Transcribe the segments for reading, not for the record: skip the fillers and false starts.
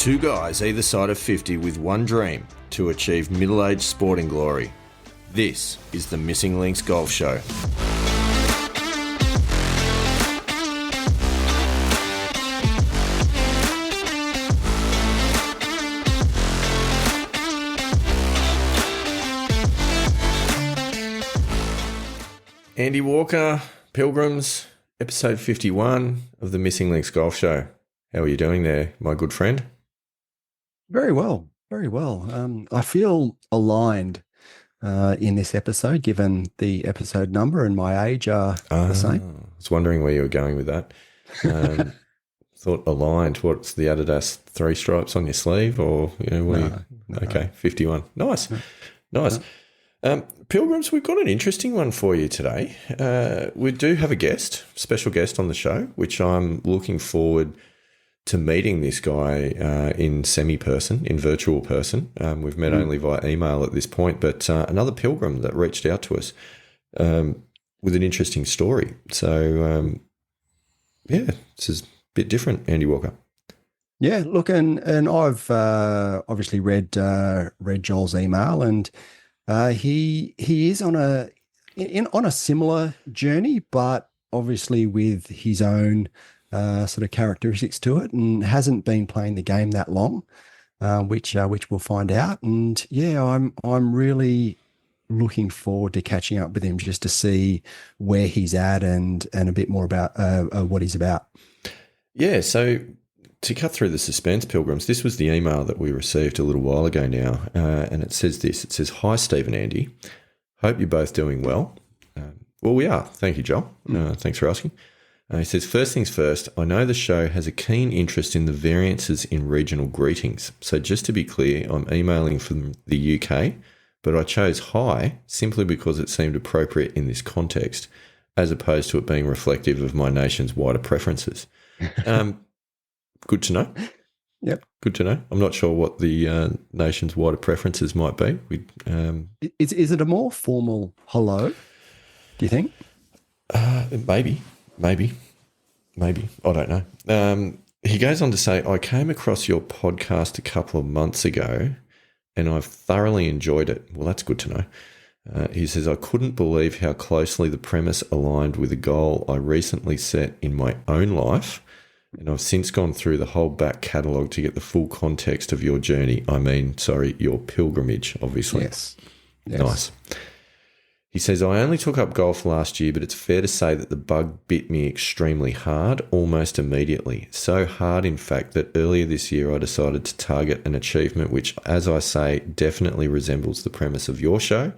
Two guys either side of 50 with one dream to achieve middle-aged sporting glory. This is the Missing Links Golf Show. Andy Walker, Pilgrims, episode 51 of the Missing Links Golf Show. How are you doing there, my good friend? Very well, very well. I feel aligned in this episode, given the episode number and my age are the same. I was wondering where you were going with that. Thought aligned. What's the Adidas 3 stripes on your sleeve, or No. Okay, 51. Nice, nice. No. Pilgrims, we've got an interesting one for you today. We do have a special guest on the show, which I'm looking forward to meeting this guy in virtual person. We've met only via email at this point, but another pilgrim that reached out to us with an interesting story. So, this is a bit different, Andy Walker. Yeah, look, and I've obviously read Joel's email, and he is on a similar journey, but obviously with his own sort of characteristics to it, and hasn't been playing the game that long, which we'll find out. And yeah, I'm really looking forward to catching up with him just to see where he's at and a bit more about what he's about. Yeah. So to cut through the suspense, Pilgrims, this was the email that we received a little while ago now, and it says this. It says, "Hi, Steve and Andy. Hope you're both doing well." Well, we are. Thank you, Joel. Thanks for asking. He says, "First things first, I know the show has a keen interest in the variances in regional greetings. So just to be clear, I'm emailing from the UK, but I chose hi simply because it seemed appropriate in this context, as opposed to it being reflective of my nation's wider preferences." Good to know. Yep. Good to know. I'm not sure what the nation's wider preferences might be. Is it a more formal hello, do you think? Maybe. I don't know. He goes on to say, "I came across your podcast a couple of months ago and I've thoroughly enjoyed it." Well, that's good to know. He says, "I couldn't believe how closely the premise aligned with a goal I recently set in my own life. And I've since gone through the whole back catalogue to get the full context of your journey. Your pilgrimage, obviously." Yes. Nice. He says, "I only took up golf last year, but it's fair to say that the bug bit me extremely hard, almost immediately. So hard, in fact, that earlier this year I decided to target an achievement which, as I say, definitely resembles the premise of your show,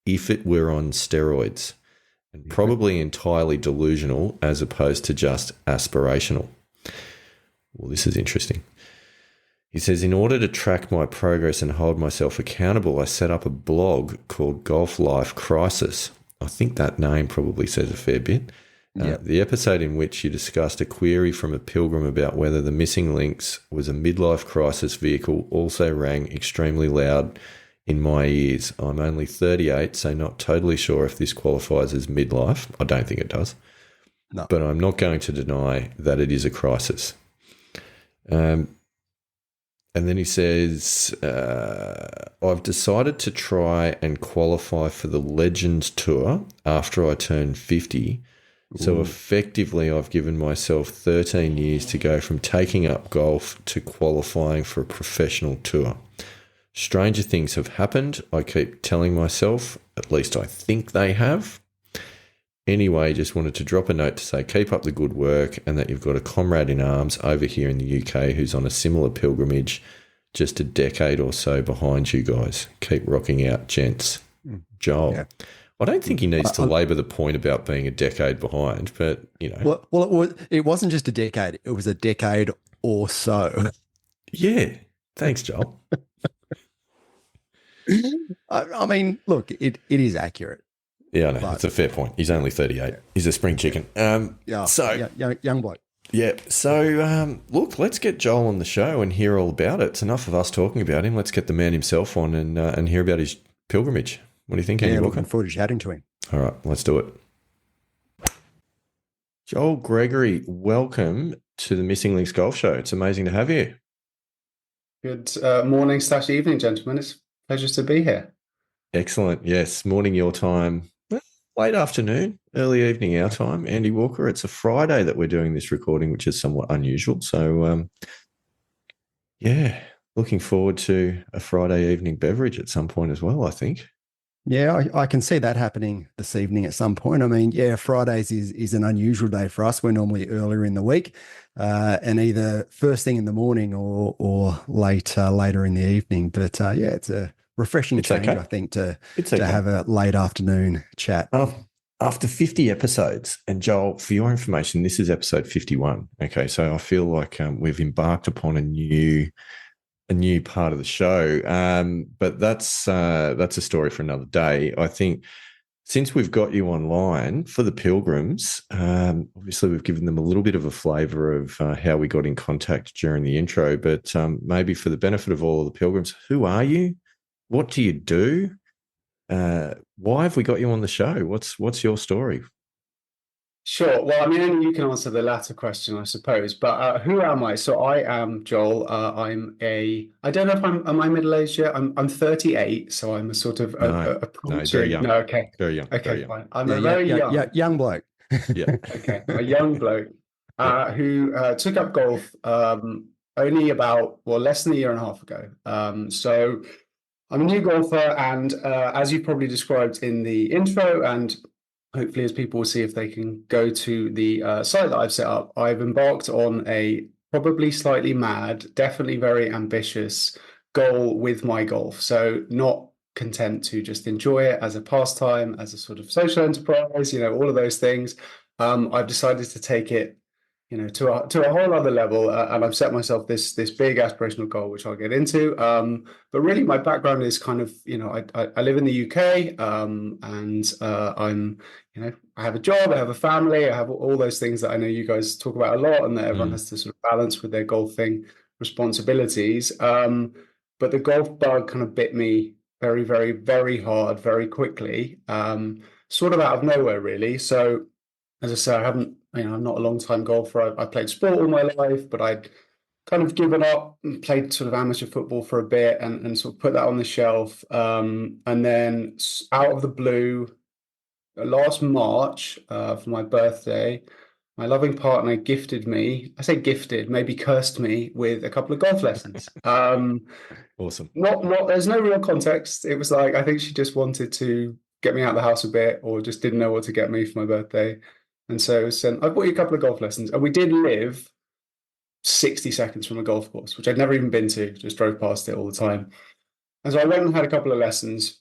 if it were on steroids, and probably entirely delusional as opposed to just aspirational." Well, this is interesting. He says, "In order to track my progress and hold myself accountable, I set up a blog called Golf Life Crisis." I think that name probably says a fair bit. The episode in which you discussed a query from a pilgrim about whether the Missing Links was a midlife crisis vehicle also rang extremely loud in my ears. I'm only 38, so not totally sure if this qualifies as midlife. I don't think it does. No. But I'm not going to deny that it is a crisis. And then he says, "I've decided to try and qualify for the Legends Tour after I turn 50. So effectively, I've given myself 13 years to go from taking up golf to qualifying for a professional tour. Stranger things have happened. I keep telling myself, at least I think they have. Anyway, just wanted to drop a note to say keep up the good work and that you've got a comrade in arms over here in the UK who's on a similar pilgrimage, just a decade or so behind you guys. Keep rocking out, gents." Joel. Yeah. I don't think he needs to labour the point about being a decade behind, but, Well, it wasn't just a decade. It was a decade or so. Yeah. Thanks, Joel. I mean, look, it is accurate. Yeah, I know. It's a fair point. He's only 38. Yeah. He's a spring chicken. Young bloke. Yeah. So, look, let's get Joel on the show and hear all about it. It's enough of us talking about him. Let's get the man himself on and hear about his pilgrimage. What do you think, Andy Walker? Looking forward to chatting to him. All right, let's do it. Joel Gregory, welcome to the Missing Links Golf Show. It's amazing to have you. Good morning slash evening, gentlemen. It's a pleasure to be here. Excellent. Yes. Morning your time, late afternoon, early evening our time. Andy Walker. It's a Friday that we're doing this recording, which is somewhat unusual. So, yeah, looking forward to a Friday evening beverage at some point as well, I think. Yeah, I can see that happening this evening at some point. I mean, yeah, Fridays is an unusual day for us. We're normally earlier in the week, and either first thing in the morning or later in the evening. But yeah, it's a refreshing It's change, okay. I think, to It's have okay. a late afternoon chat. After 50 episodes, and Joel, for your information, this is episode 51. Okay. So I feel like we've embarked upon a new part of the show. But that's a story for another day. I think since we've got you online for the Pilgrims, obviously we've given them a little bit of a flavour of how we got in contact during the intro. But maybe for the benefit of all of the Pilgrims, who are you? What do you do? Why have we got you on the show? What's your story? Sure. Well, I mean, only you can answer the latter question, I suppose. But who am I? So I am Joel. I don't know if am I middle-aged yet? I'm 38, so I'm a sort of No, no, very approaching. young, No, okay. very young, very Okay, young. fine. I'm Yeah, a yeah, very yeah, yeah, young, young bloke. Yeah, okay, a young bloke yeah. who took up golf only about, well, less than a year and a half ago. So I'm a new golfer, and as you probably described in the intro, and hopefully as people will see if they can go to the site that I've set up, I've embarked on a probably slightly mad, definitely very ambitious goal with my golf. So not content to just enjoy it as a pastime, as a sort of social enterprise, all of those things. I've decided to take it to a whole other level, and I've set myself this big aspirational goal, which I'll get into. But really, my background is kind of, I live in the UK, and I have a job, I have a family, I have all those things that I know you guys talk about a lot, and that everyone Mm, has to sort of balance with their golfing responsibilities. But the golf bug kind of bit me very, very, very hard, very quickly, sort of out of nowhere, really. So as I say, I haven't, I'm not a long time golfer. I played sport all my life, but I'd kind of given up and played sort of amateur football for a bit and sort of put that on the shelf. And then out of the blue, last March, for my birthday, my loving partner gifted me, I say gifted, maybe cursed me with a couple of golf lessons. awesome. There's no real context. It was like, I think she just wanted to get me out of the house a bit or just didn't know what to get me for my birthday. And so I bought you a couple of golf lessons, and we did live 60 seconds from a golf course, which I'd never even been to, just drove past it all the time. And so I went and had a couple of lessons.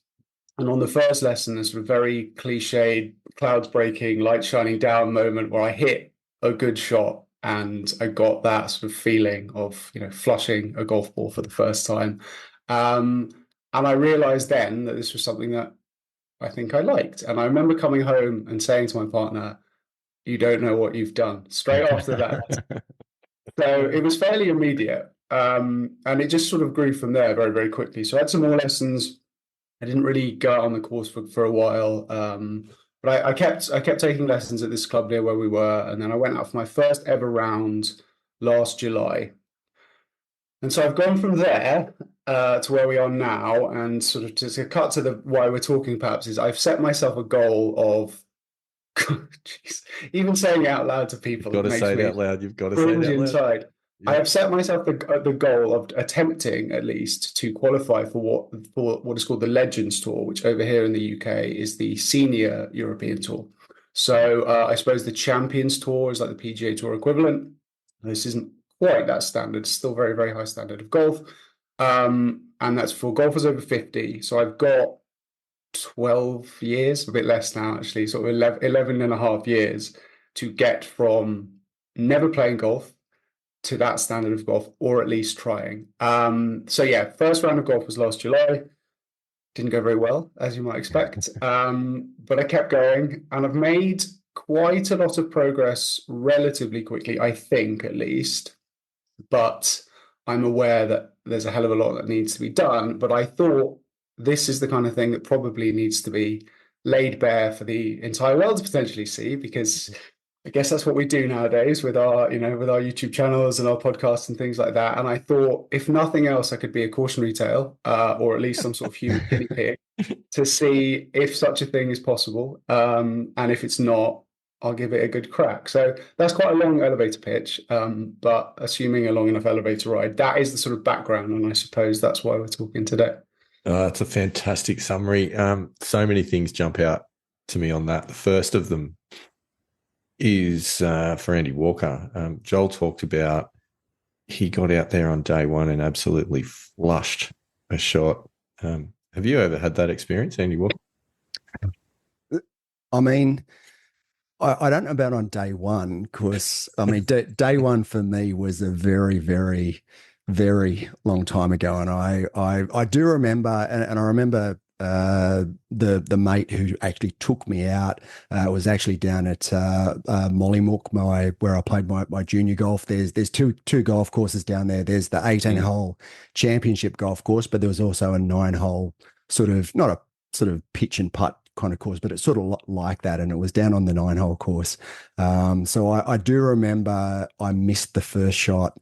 And on the first lesson, a sort of very cliched, clouds breaking, light shining down moment where I hit a good shot and I got that sort of feeling of, flushing a golf ball for the first time. Um, and I realized then that this was something that I think I liked. And I remember coming home and saying to my partner, "You don't know what you've done," straight after that. So it was fairly immediate. And it just sort of grew from there very, very quickly. So I had some more lessons. I didn't really go out on the course for a while. But I kept taking lessons at this club near where we were. And then I went out for my first ever round last July. And so I've gone from there to where we are now. And sort of to cut to the why we're talking perhaps is I've set myself a goal of, jeez, even saying it out loud to You've people got to say makes it me out loud. You've got to say it cringe out loud. inside. I Yeah. have set myself the goal of attempting at least to qualify for what is called the Legends Tour, which over here in the UK is the senior European Tour. So I suppose the Champions Tour is like the PGA Tour equivalent. This isn't quite that standard; it's still very, very high standard of golf, and that's for golfers over 50. So I've got 12 years, a bit less now actually, sort of 11 and a half years to get from never playing golf to that standard of golf, or at least trying. So yeah, first round of golf was last July. Didn't go very well, as you might expect. But I kept going, and I've made quite a lot of progress relatively quickly, I think at least. But I'm aware that there's a hell of a lot that needs to be done. But I thought this is the kind of thing that probably needs to be laid bare for the entire world to potentially see, because I guess that's what we do nowadays with our, with our YouTube channels and our podcasts and things like that. And I thought, if nothing else, I could be a cautionary tale, or at least some sort of human guinea pig to see if such a thing is possible. And if it's not, I'll give it a good crack. So that's quite a long elevator pitch, but assuming a long enough elevator ride, that is the sort of background. And I suppose that's why we're talking today. It's a fantastic summary. So many things jump out to me on that. The first of them is for Andy Walker. Joel talked about he got out there on day one and absolutely flushed a shot. Have you ever had that experience, Andy Walker? I mean, I don't know about on day one, because I mean, day one for me was a very, very, very long time ago, and I do remember, and I remember the mate who actually took me out was actually down at Mollymook, where I played my junior golf. There's two golf courses down there. There's the 18-hole championship golf course, but there was also a 9-hole sort of, not a sort of pitch and putt kind of course, but it's sort of like that, and it was down on the 9-hole course. So I do remember I missed the first shot,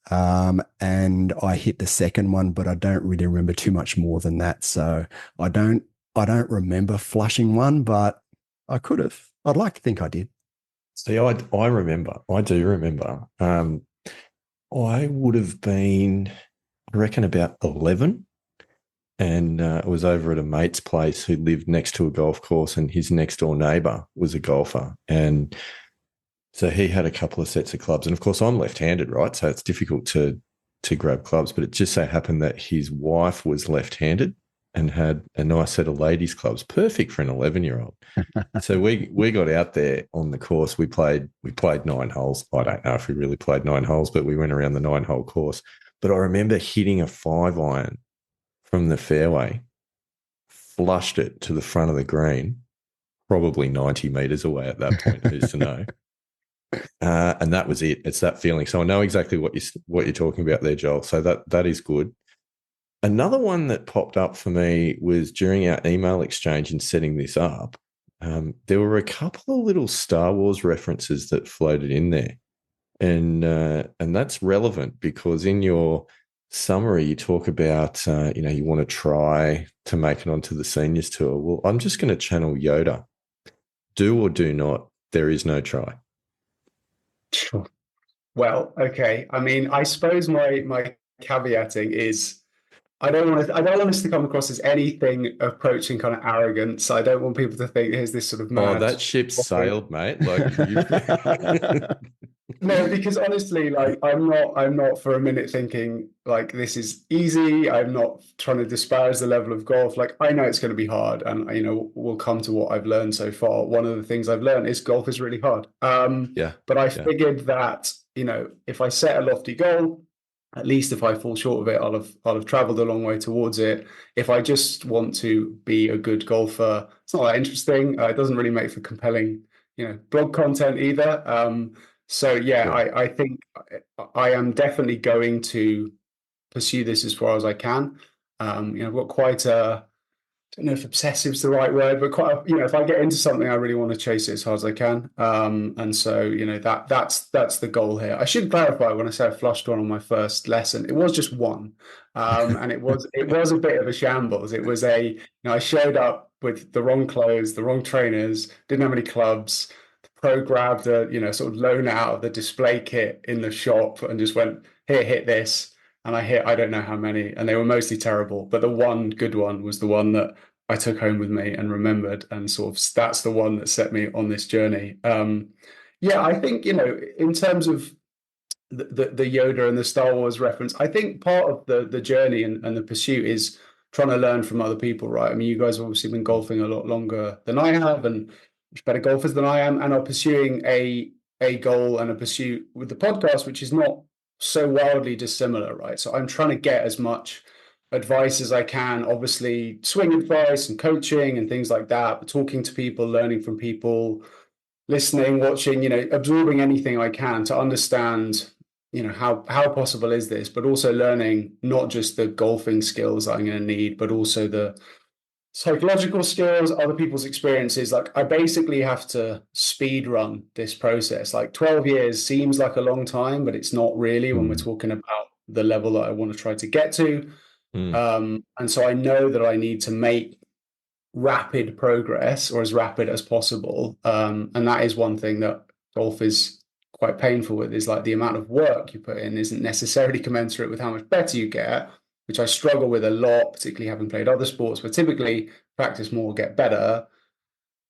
and I hit the second one, but I don't really remember too much more than that. So I don't remember flushing one, but I could have. I'd like to think I did. See, I do remember. I would have been, I reckon, about 11. And it was over at a mate's place who lived next to a golf course, and his next door neighbour was a golfer. And so he had a couple of sets of clubs. And of course, I'm left-handed, right? So it's difficult to grab clubs. But it just so happened that his wife was left-handed and had a nice set of ladies' clubs, perfect for an 11-year-old. So we got out there on the course. We played 9 holes. I don't know if we really played 9 holes, but we went around the 9-hole course. But I remember hitting a 5-iron from the fairway, flushed it to the front of the green, probably 90 metres away at that point, who's to know? And that was it. It's that feeling. So I know exactly what you're talking about there, Joel. So that is good. Another one that popped up for me was during our email exchange in setting this up. There were a couple of little Star Wars references that floated in there, and that's relevant because in your summary, you talk about, you want to try to make it onto the seniors tour. Well, I'm just going to channel Yoda. Do or do not, there is no try. Sure. Well, okay. I mean, I suppose my caveating is I don't want us to come across as anything approaching kind of arrogance. I don't want people to think here's this sort of mad. Oh, that ship's sailed, mate. Like No, because honestly, like I'm not for a minute thinking like this is easy. I'm not trying to disparage the level of golf. Like I know it's going to be hard, and we'll come to what I've learned so far. One of the things I've learned is golf is really hard. But I figured that if I set a lofty goal, at least if I fall short of it, I'll have traveled a long way towards it. If I just want to be a good golfer, it's not that interesting. It doesn't really make for compelling, blog content either. So yeah, sure. I think I am definitely going to pursue this as far as I can. I've got quite a, I don't know if obsessive is the right word, but quite, if I get into something, I really want to chase it as hard as I can. And so, that's the goal here. I should clarify when I say I flushed one on my first lesson, it was just one. And it was a bit of a shambles. It was I showed up with the wrong clothes, the wrong trainers, didn't have any clubs. The pro grabbed a, sort of loan out of the display kit in the shop and just went, here, hit this. And I hit, I don't know how many, and they were mostly terrible. But the one good one was the one that I took home with me and remembered. And sort of that's the one that set me on this journey. I think, in terms of the Yoda and the Star Wars reference, I think part of the journey and the pursuit is trying to learn from other people, right? I mean, you guys have obviously been golfing a lot longer than I have and much better golfers than I am, and are pursuing a goal and a pursuit with the podcast, which is not so wildly dissimilar, right? So I'm trying to get as much advice as I can, obviously swing advice and coaching and things like that, but talking to people, learning from people, listening, watching, absorbing anything I can to understand, how possible is this, but also learning not just the golfing skills that I'm going to need, but also the psychological skills, other people's experiences. Like I basically have to speed run this process. Like 12 years seems like a long time, but it's not really when we're talking about the level that I want to try to get to. And so I know that I need to make rapid progress, or as rapid as possible. And that is one thing that golf is quite painful with, is like the amount of work you put in isn't necessarily commensurate with how much better you get, which I struggle with a lot, particularly having played other sports where typically practice more, get better.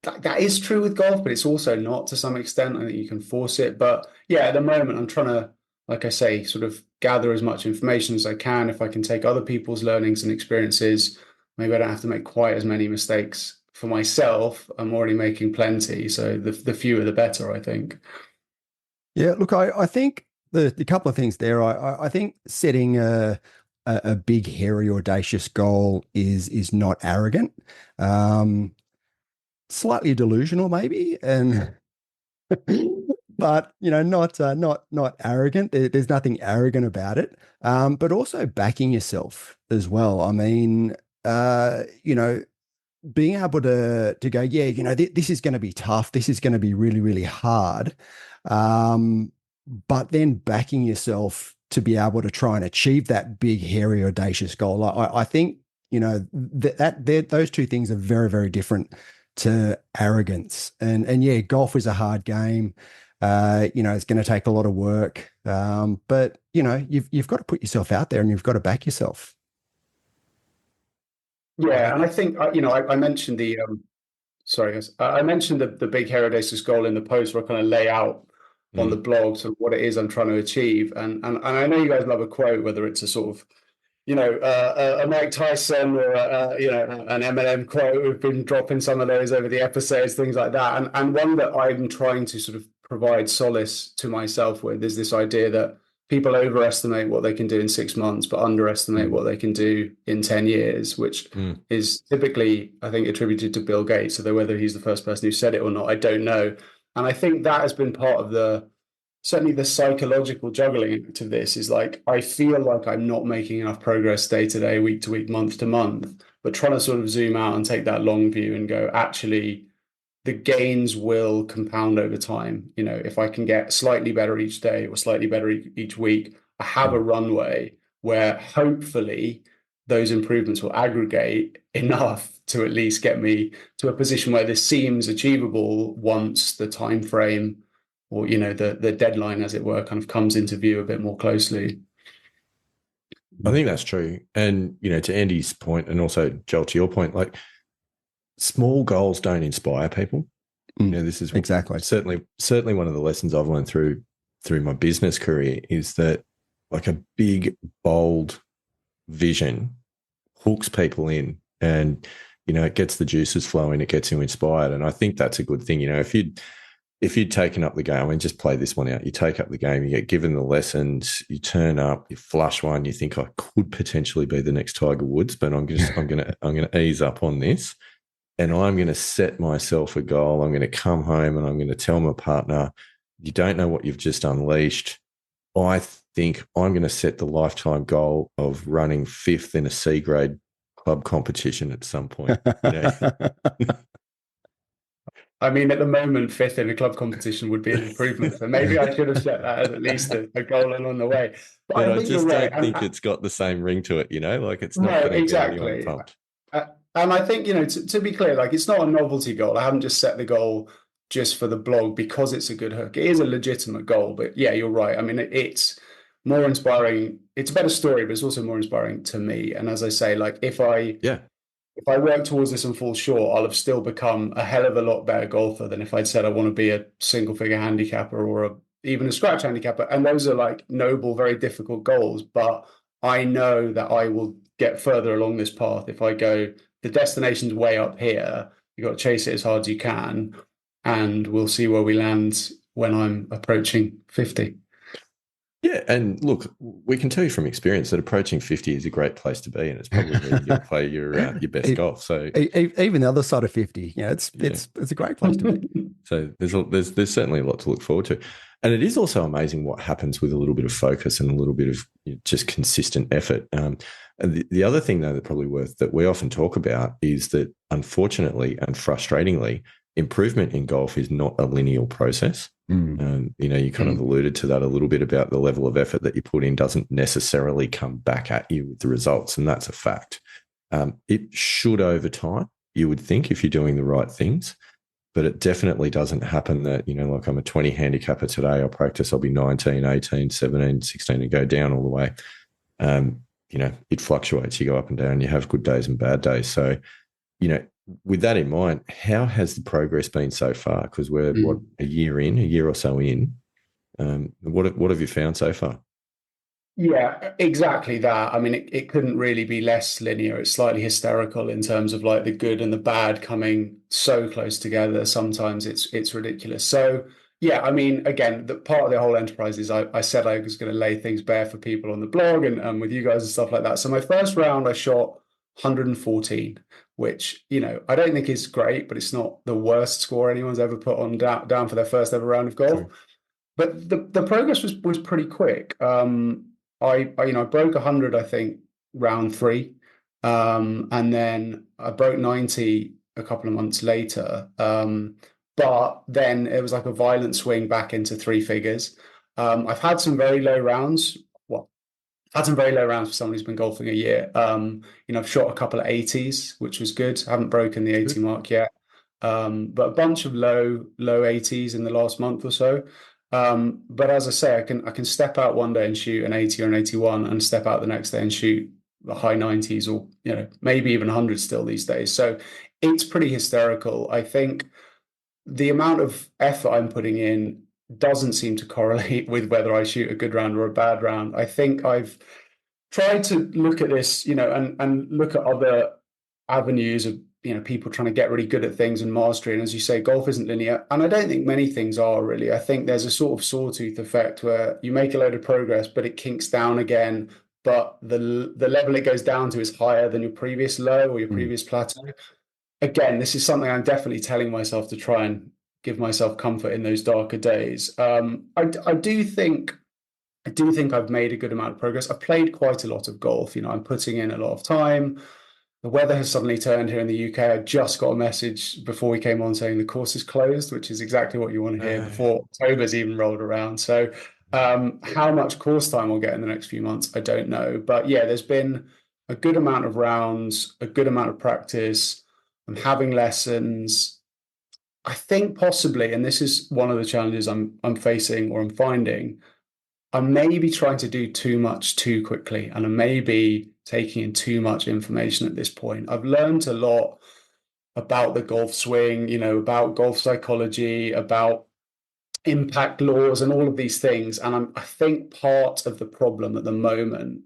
That is true with golf, but it's also not to some extent. I think you can force it. But yeah, at the moment, I'm trying to, like I say, sort of gather as much information as I can. If I can take other people's learnings and experiences, maybe I don't have to make quite as many mistakes for myself. I'm already making plenty. So the fewer, the better, I think. Yeah, look, I think the couple of things there. I think setting a big, hairy, audacious goal is not arrogant. Slightly delusional, maybe, and but not arrogant. There's nothing arrogant about it. But also backing yourself as well. I mean, being able to go, yeah, this is going to be tough. This is going to be really, really hard. But then backing yourself to be able to try and achieve that big, hairy, audacious goal. I think, those two things are very, very different to arrogance. And yeah, golf is a hard game. It's going to take a lot of work. But you've got to put yourself out there and you've got to back yourself. Yeah, and I think I mentioned I mentioned the big Herodotus goal in the post, where I kind of lay out on the blog sort of what it is I'm trying to achieve, and I know you guys love a quote, whether it's a sort of a Mike Tyson or an Eminem quote. We've been dropping some of those over the episodes, things like that, and one that I'm trying to sort of provide solace to myself with is this idea that people overestimate what they can do in 6 months, but underestimate what they can do in 10 years, which is typically, I think, attributed to Bill Gates. Although whether he's the first person who said it or not, I don't know. And I think that has been part of certainly the psychological juggling to this, is like, I feel like I'm not making enough progress day to day, week to week, month to month, but trying to sort of zoom out and take that long view and go, actually, the gains will compound over time. If I can get slightly better each day or slightly better each week, I have a runway where hopefully those improvements will aggregate enough to at least get me to a position where this seems achievable once the time frame, or the deadline, as it were, kind of comes into view a bit more closely. I think that's true. And, to Andy's point, and also Joel, to your point, like, small goals don't inspire people. This is exactly certainly one of the lessons I've learned through my business career, is that like a big, bold vision hooks people in, and it gets the juices flowing, it gets you inspired. And I think that's a good thing. If you'd taken up the game, I mean, just play this one out. You take up the game, you get given the lessons, you turn up, you flush one, you think, I could potentially be the next Tiger Woods, but I'm gonna ease up on this. And I'm going to set myself a goal. I'm going to come home and I'm going to tell my partner, you don't know what you've just unleashed. I think I'm going to set the lifetime goal of running 5th in a C grade club competition at some point. I mean, at the moment, 5th in a club competition would be an improvement. So maybe I should have set that as at least a goal along the way. But I just don't think it's got the same ring to it, like it's not going to get anyone pumped. And I think, to be clear, like, it's not a novelty goal. I haven't just set the goal just for the blog because it's a good hook. It is a legitimate goal, but yeah, you're right. I mean, it's more inspiring. It's a better story, but it's also more inspiring to me. And as I say, like, if I work towards this and fall short, I'll have still become a hell of a lot better golfer than if I'd said I want to be a single figure handicapper or even a scratch handicapper. And those are like noble, very difficult goals, but I know that I will get further along this path if I go, the destination's way up here. You got to chase it as hard as you can, and we'll see where we land when I'm approaching 50. Yeah, and look, we can tell you from experience that approaching 50 is a great place to be, and it's probably where you'll play your best golf. So even the other side of 50, it's a great place to be. So there's certainly a lot to look forward to, and it is also amazing what happens with a little bit of focus and a little bit of just consistent effort. And the other thing though that we often talk about is that unfortunately and frustratingly, improvement in golf is not a linear process. You kind of alluded to that a little bit about the level of effort that you put in doesn't necessarily come back at you with the results, and that's a fact. It should over time, you would think, if you're doing the right things. But it definitely doesn't happen that, like I'm a 20 handicapper today, I'll practice, I'll be 19, 18, 17, 16 and go down all the way. It fluctuates. You go up and down, you have good days and bad days. So, with that in mind, how has the progress been so far? Because we're, a year or so in. What have you found so far? Yeah, exactly that. I mean, it couldn't really be less linear. It's slightly hysterical in terms of like the good and the bad coming so close together. Sometimes it's ridiculous. So yeah, I mean, again, the part of the whole enterprise is I said I was going to lay things bare for people on the blog and with you guys and stuff like that. So my first round, I shot 114, which, I don't think is great, but it's not the worst score anyone's ever put on down for their first ever round of golf. True. But the progress was pretty quick. I broke 100, I think, round 3, and then I broke 90 a couple of months later. But then it was like a violent swing back into 3 figures. I've had some very low rounds. Well, I've had some very low rounds for someone who's been golfing a year. I've shot a couple of 80s, which was good. I haven't broken the 80 mark yet. But a bunch of low 80s in the last month or so. But as I say, I can step out one day and shoot an 80 or an 81 and step out the next day and shoot the high 90s or, maybe even 100 still these days. So it's pretty hysterical. I think the amount of effort I'm putting in doesn't seem to correlate with whether I shoot a good round or a bad round. I think I've tried to look at this, and look at other avenues of people trying to get really good at things and mastery. And as you say, golf isn't linear, and I don't think many things are really. I think there's a sort of sawtooth effect where you make a load of progress, but it kinks down again. But the level it goes down to is higher than your previous low or your previous plateau. Again, this is something I'm definitely telling myself to try and give myself comfort in those darker days. I do think I've made a good amount of progress. I've played quite a lot of golf. I'm putting in a lot of time. The weather has suddenly turned here in the UK. I just got a message before we came on saying the course is closed, which is exactly what you want to hear before October's even rolled around. So how much course time I'll get in the next few months, I don't know. But yeah, there's been a good amount of rounds, a good amount of practice. I'm having lessons. I think possibly, and this is one of the challenges I'm facing or I'm finding, I'm maybe trying to do too much too quickly, and I may be taking in too much information at this point. I've learned a lot about the golf swing, about golf psychology, about impact laws and all of these things. And I think part of the problem at the moment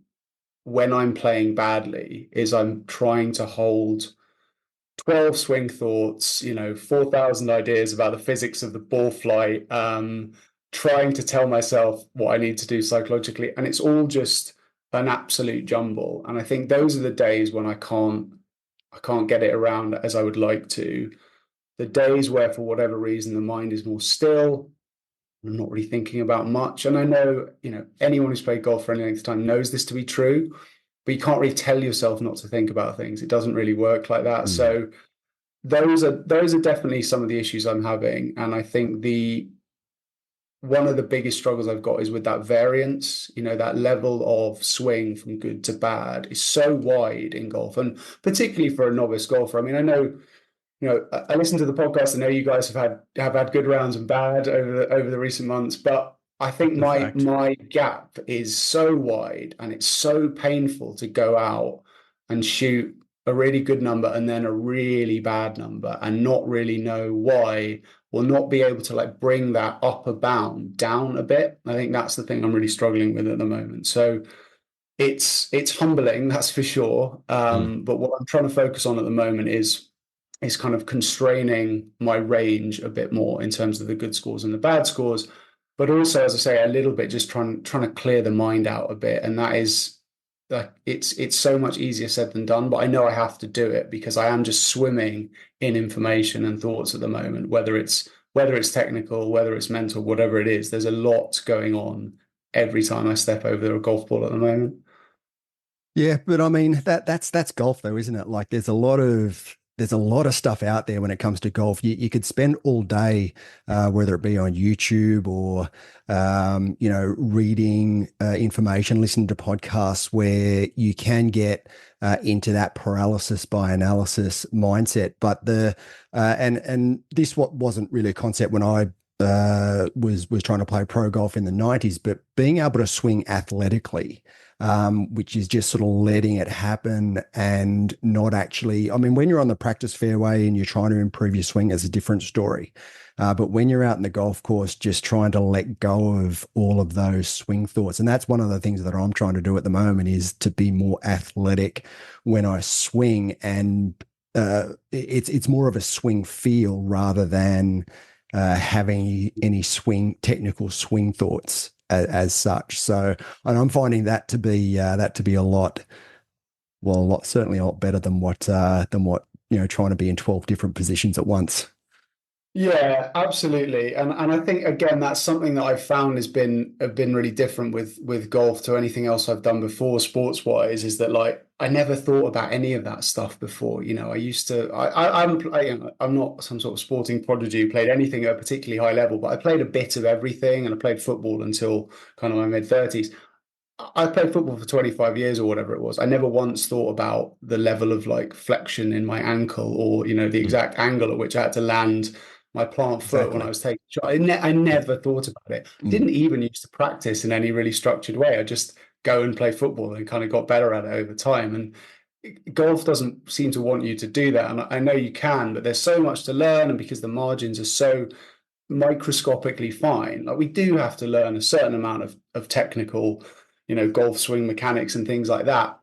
when I'm playing badly is I'm trying to hold 12 swing thoughts, 4,000 ideas about the physics of the ball flight, trying to tell myself what I need to do psychologically. And it's all just an absolute jumble. And I think those are the days when I can't get it around as I would like to. The days where, for whatever reason, the mind is more still, I'm not really thinking about much. And I know, anyone who's played golf for any length of time knows this to be true, but you can't really tell yourself not to think about things. It doesn't really work like that. So those are definitely some of the issues I'm having. And I think one of the biggest struggles I've got is with that variance, that level of swing from good to bad is so wide in golf, and particularly for a novice golfer. I mean, I know, I listen to the podcast. I know you guys have had good rounds and bad over the recent months, but I think my gap is so wide, and it's so painful to go out and shoot a really good number and then a really bad number and not really know why, or not be able to like bring that upper bound down a bit. I think that's the thing I'm really struggling with at the moment. So it's humbling, that's for sure. But what I'm trying to focus on at the moment is kind of constraining my range a bit more in terms of the good scores and the bad scores, but also, as I say, a little bit just trying to clear the mind out a bit. And that is like it's so much easier said than done, but I know I have to do it because I am just swimming in information and thoughts at the moment, whether it's whether it's technical, whether it's mental, whatever it is, there's a lot going on every time I step over a golf ball at the moment. Yeah, but I mean that's golf though, isn't it? Like there's a lot of stuff out there when it comes to golf. You could spend all day, whether it be on YouTube or reading information, listening to podcasts where you can get into that paralysis by analysis mindset. But and this wasn't really a concept when I was trying to play pro golf in the 90s, but being able to swing athletically, which is just sort of letting it happen and not actually, I mean, when you're on the practice fairway and you're trying to improve your swing, it's a different story. But when you're out in the golf course, just trying to let go of all of those swing thoughts. And that's one of the things that I'm trying to do at the moment, is to be more athletic when I swing. And it's more of a swing feel rather than having any technical swing thoughts as such. So, and I'm finding that to be certainly a lot better than what trying to be in 12 different positions at once. Yeah, absolutely. And I think again that's something that I've found has been really different with golf to anything else I've done before sports wise, is that like I never thought about any of that stuff before. I used to I'm not some sort of sporting prodigy who played anything at a particularly high level, but I played a bit of everything, and I played football until kind of my mid-30s. I played football for 25 years or whatever it was. I never once thought about the level of like flexion in my ankle, or the exact angle at which I had to land my plant foot when I was taking a shot. I never thought about it. Didn't even used to practice in any really structured way. I just go and play football and kind of got better at it over time. And golf doesn't seem to want you to do that. And I know you can, but there's so much to learn. And because the margins are so microscopically fine, like we do have to learn a certain amount of technical, golf swing mechanics and things like that.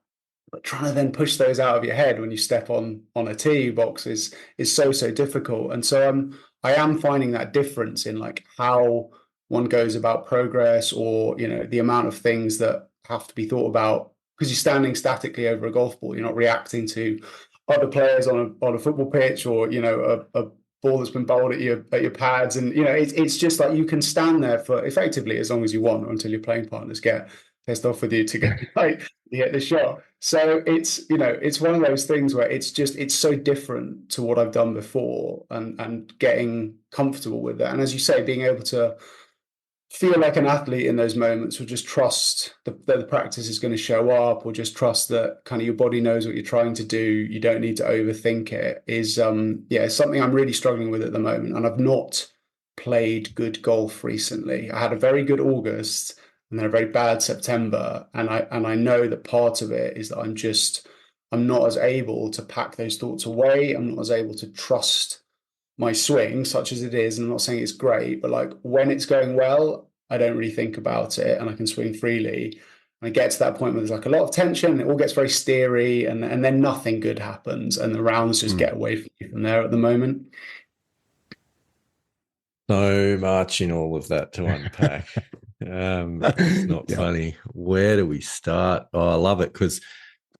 But trying to then push those out of your head when you step on a tee box is so difficult. And so I am finding that difference in like how one goes about progress, or the amount of things that have to be thought about, because you're standing statically over a golf ball. You're not reacting to other players on a football pitch, or a ball that's been bowled at your pads, and it's just like you can stand there for effectively as long as you want, or until your playing partners get pissed off with you to get like you hit the shot. So it's one of those things where it's so different to what I've done before, and getting comfortable with that. And as you say, being able to feel like an athlete in those moments, or just trust that the practice is going to show up, or just trust that kind of your body knows what you're trying to do. You don't need to overthink it, is something I'm really struggling with at the moment. And I've not played good golf recently. I had a very good August and then a very bad September. And I know that part of it is that I'm not as able to pack those thoughts away. I'm not as able to trust my swing, such as it is. And I'm not saying it's great, but like when it's going well, I don't really think about it and I can swing freely. And I get to that point where there's like a lot of tension, and it all gets very steery, and then nothing good happens, and the rounds just get away from you from there at the moment. So much in all of that to unpack. It's not funny. Where do we start? Oh, I love it, because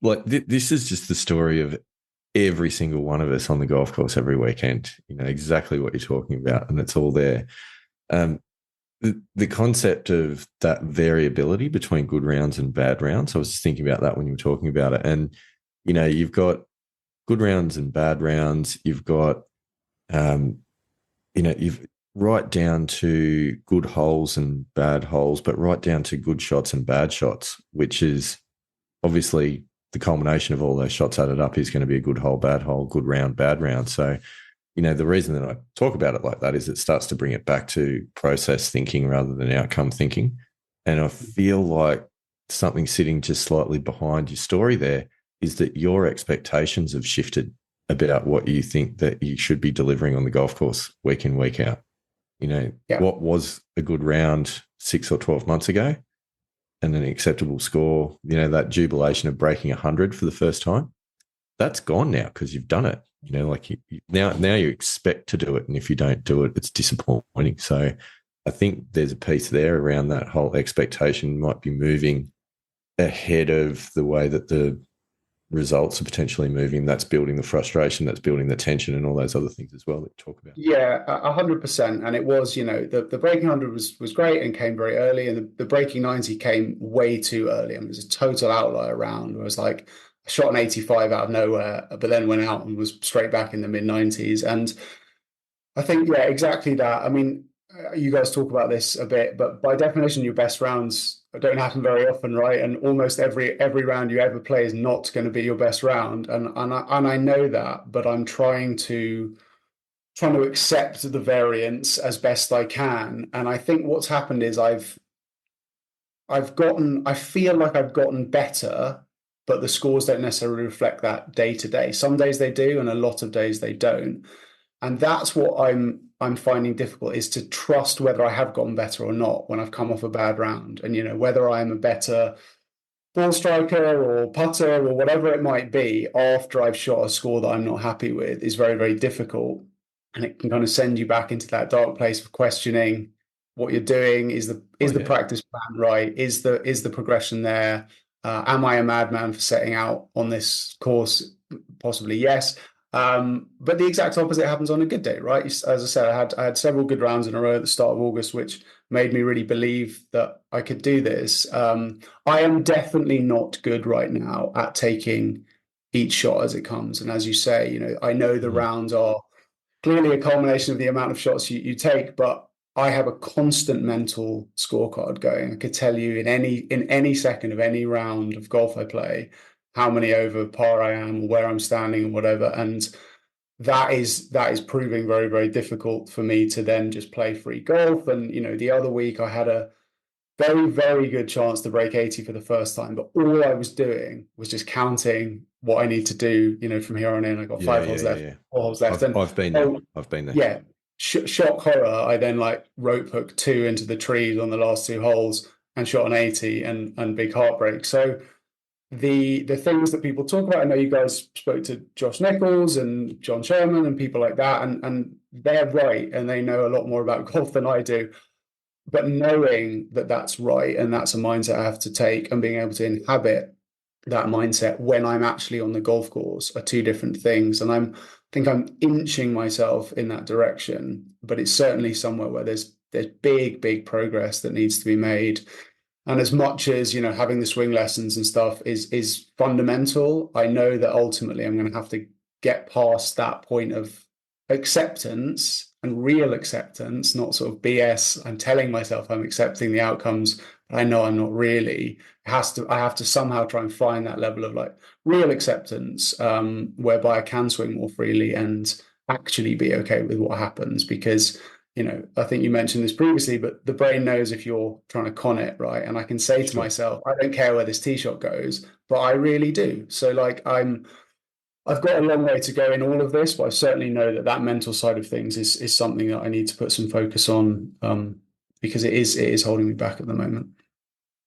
like this is just the story of every single one of us on the golf course every weekend. Exactly what you're talking about, and it's all there. The concept of that variability between good rounds and bad rounds, I was just thinking about that when you were talking about it. And you've got good rounds and bad rounds. You've got you've right down to good holes and bad holes, but right down to good shots and bad shots, which is obviously the culmination of all those shots added up is going to be a good hole, bad hole, good round, bad round. So, the reason that I talk about it like that is it starts to bring it back to process thinking rather than outcome thinking. And I feel like something sitting just slightly behind your story there is that your expectations have shifted about what you think that you should be delivering on the golf course week in, week out. What was a good round 6 or 12 months ago and an acceptable score, that jubilation of breaking 100 for the first time, that's gone now because you've done it. Now you expect to do it, and if you don't do it, it's disappointing. So I think there's a piece there around that whole expectation might be moving ahead of the way that the results are potentially moving, that's building the frustration, that's building the tension, and all those other things as well that you talk about. Yeah, 100%. And it was, the breaking 100 was great and came very early, and the breaking 90 came way too early. I mean, it was a total outlier round. It was like I shot an 85 out of nowhere, but then went out and was straight back in the mid 90s. And I think, yeah, exactly that. I mean, you guys talk about this a bit, but by definition, your best rounds don't happen very often, right? And almost every round you ever play is not going to be your best round, and I know that, but I'm trying to accept the variance as best I can. And I think what's happened is I feel like I've gotten better, but the scores don't necessarily reflect that day to day. Some days they do, and a lot of days they don't. And that's what I'm finding difficult, is to trust whether I have gotten better or not when I've come off a bad round. And whether I'm a better ball striker or putter or whatever it might be after I've shot a score that I'm not happy with is very, very difficult. And it can kind of send you back into that dark place of questioning what you're doing. Is the practice plan right? Is the progression there? Am I a madman for setting out on this course? Possibly yes. But the exact opposite happens on a good day, right? As I said, I had several good rounds in a row at the start of August, which made me really believe that I could do this. I am definitely not good right now at taking each shot as it comes. And as you say, I know the rounds are clearly a culmination of the amount of shots you take, but I have a constant mental scorecard going. I could tell you in any second of any round of golf I play how many over par I am, or where I'm standing, and whatever. And that is proving very, very difficult for me to then just play free golf. And the other week I had a very, very good chance to break 80 for the first time, but all I was doing was just counting what I need to do, from here on in. I got 5 holes left, 4 holes left. I've been there. I've been there. Yeah. Shock horror. I then rope hooked 2 into the trees on the last 2 holes and shot an 80 and big heartbreak. So the things that people talk about, I know you guys spoke to Josh Nichols and John Sherman and people like that, and they're right, and they know a lot more about golf than I do. But knowing that that's right, and that's a mindset I have to take, and being able to inhabit that mindset when I'm actually on the golf course are 2 different things. And I think I'm inching myself in that direction, but it's certainly somewhere where there's big progress that needs to be made. And as much as having the swing lessons and stuff is fundamental, I know that ultimately I'm going to have to get past that point of acceptance and real acceptance, not sort of BS. I'm telling myself I'm accepting the outcomes, but I know I'm not really. I have to somehow try and find that level of real acceptance, whereby I can swing more freely and actually be okay with what happens. Because I think you mentioned this previously, but the brain knows if you're trying to con it, right? And I can say to myself, I don't care where this tee shot goes, but I really do. So I've got a long way to go in all of this, but I certainly know that mental side of things is something that I need to put some focus on, because it is holding me back at the moment.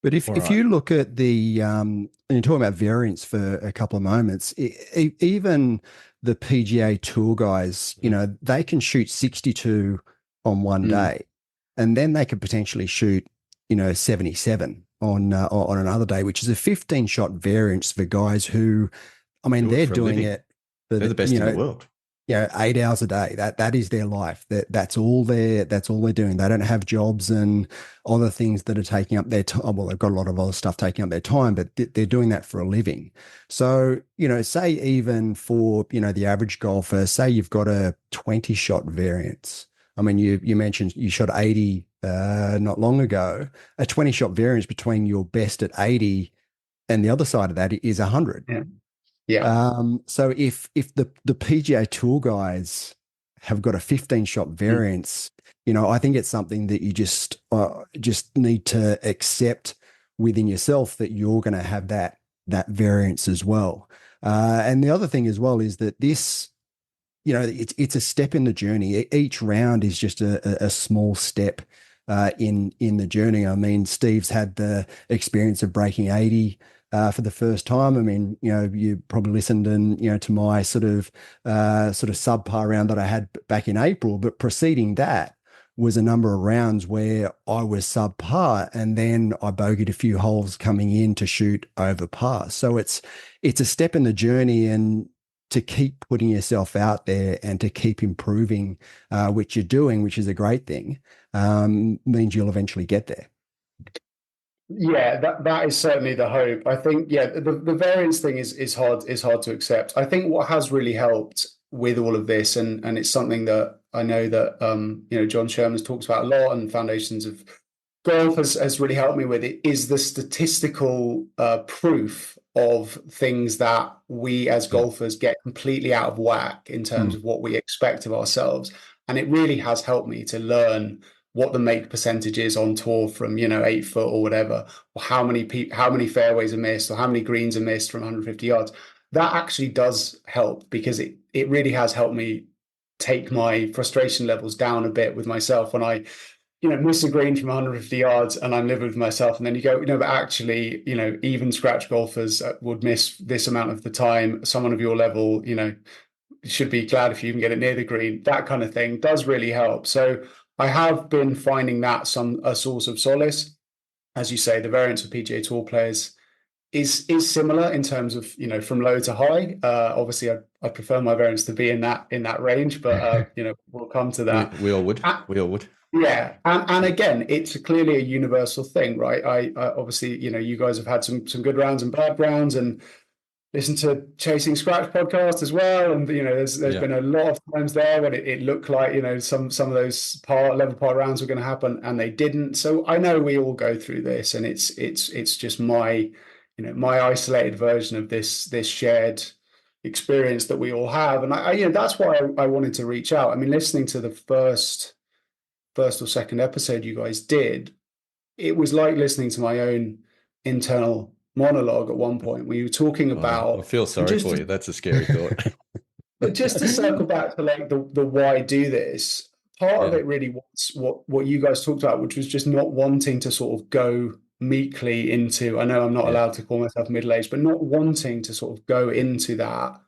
But if you look at and you're talking about variance for a couple of moments, even the PGA Tour guys, they can shoot 62 on one day, and then they could potentially shoot 77 on another day, which is a 15-shot variance for guys who, I mean, they're doing it. They're the best in the world. 8 hours a day. That is their life. That's all they're doing. They don't have jobs and other things that are taking up their time. Well, they've got a lot of other stuff taking up their time, but they're doing that for a living. So, say even for, the average golfer, say you've got a 20-shot variance. I mean, you mentioned you shot 80 not long ago. A 20-shot variance between your best at 80 and the other side of that is 100. Yeah. Yeah. So if the PGA Tour guys have got a 15-shot variance, I think it's something that you just need to accept within yourself, that you're going to have that variance as well. And the other thing as well is that this, it's a step in the journey. Each round is just a small step in the journey. I mean, Steve's had the experience of breaking 80 for the first time. I mean, you probably listened and, to my sort of subpar round that I had back in April, but preceding that was a number of rounds where I was subpar, and then I bogeyed a few holes coming in to shoot over par. So it's a step in the journey, and to keep putting yourself out there and to keep improving, which you're doing, which is a great thing, means you'll eventually get there. Yeah, that is certainly the hope. I think, yeah, the variance thing is hard to accept. I think what has really helped with all of this, and it's something that I know that John Sherman's talks about a lot, and Foundations of Golf has really helped me with it, is the statistical proof of things that we as golfers get completely out of whack in terms of what we expect of ourselves. And it really has helped me to learn what the make percentage is on tour from 8 foot or whatever, or how many fairways are missed, or how many greens are missed from 150 yards. That actually does help, because it really has helped me take my frustration levels down a bit with myself when I miss a green from 150 yards and I'm living with myself. And then you go, but actually, even scratch golfers would miss this amount of the time. Someone of your level, should be glad if you can get it near the green. That kind of thing does really help. So I have been finding that a source of solace. As you say, the variance of PGA Tour players is similar in terms of from low to high. Obviously, I prefer my variance to be in that range, but we'll come to that. We all would. We all would. Yeah, and again, it's clearly a universal thing, right? I obviously, you guys have had some good rounds and bad rounds, and listen to Chasing Scratch podcast as well, and there's been a lot of times there when it looked like some of those level par rounds were going to happen, and they didn't. So I know we all go through this, and it's just my my isolated version of this shared experience that we all have, and I that's why I wanted to reach out. I mean, listening to the first or second episode you guys did, it was like listening to my own internal monologue at one point where you were talking about. I feel sorry for you. That's a scary thought. But just to circle back to like the why do this, part of it really was what you guys talked about, which was just not wanting to sort of go meekly into, I know I'm not allowed to call myself middle-aged, but not wanting to sort of go into that,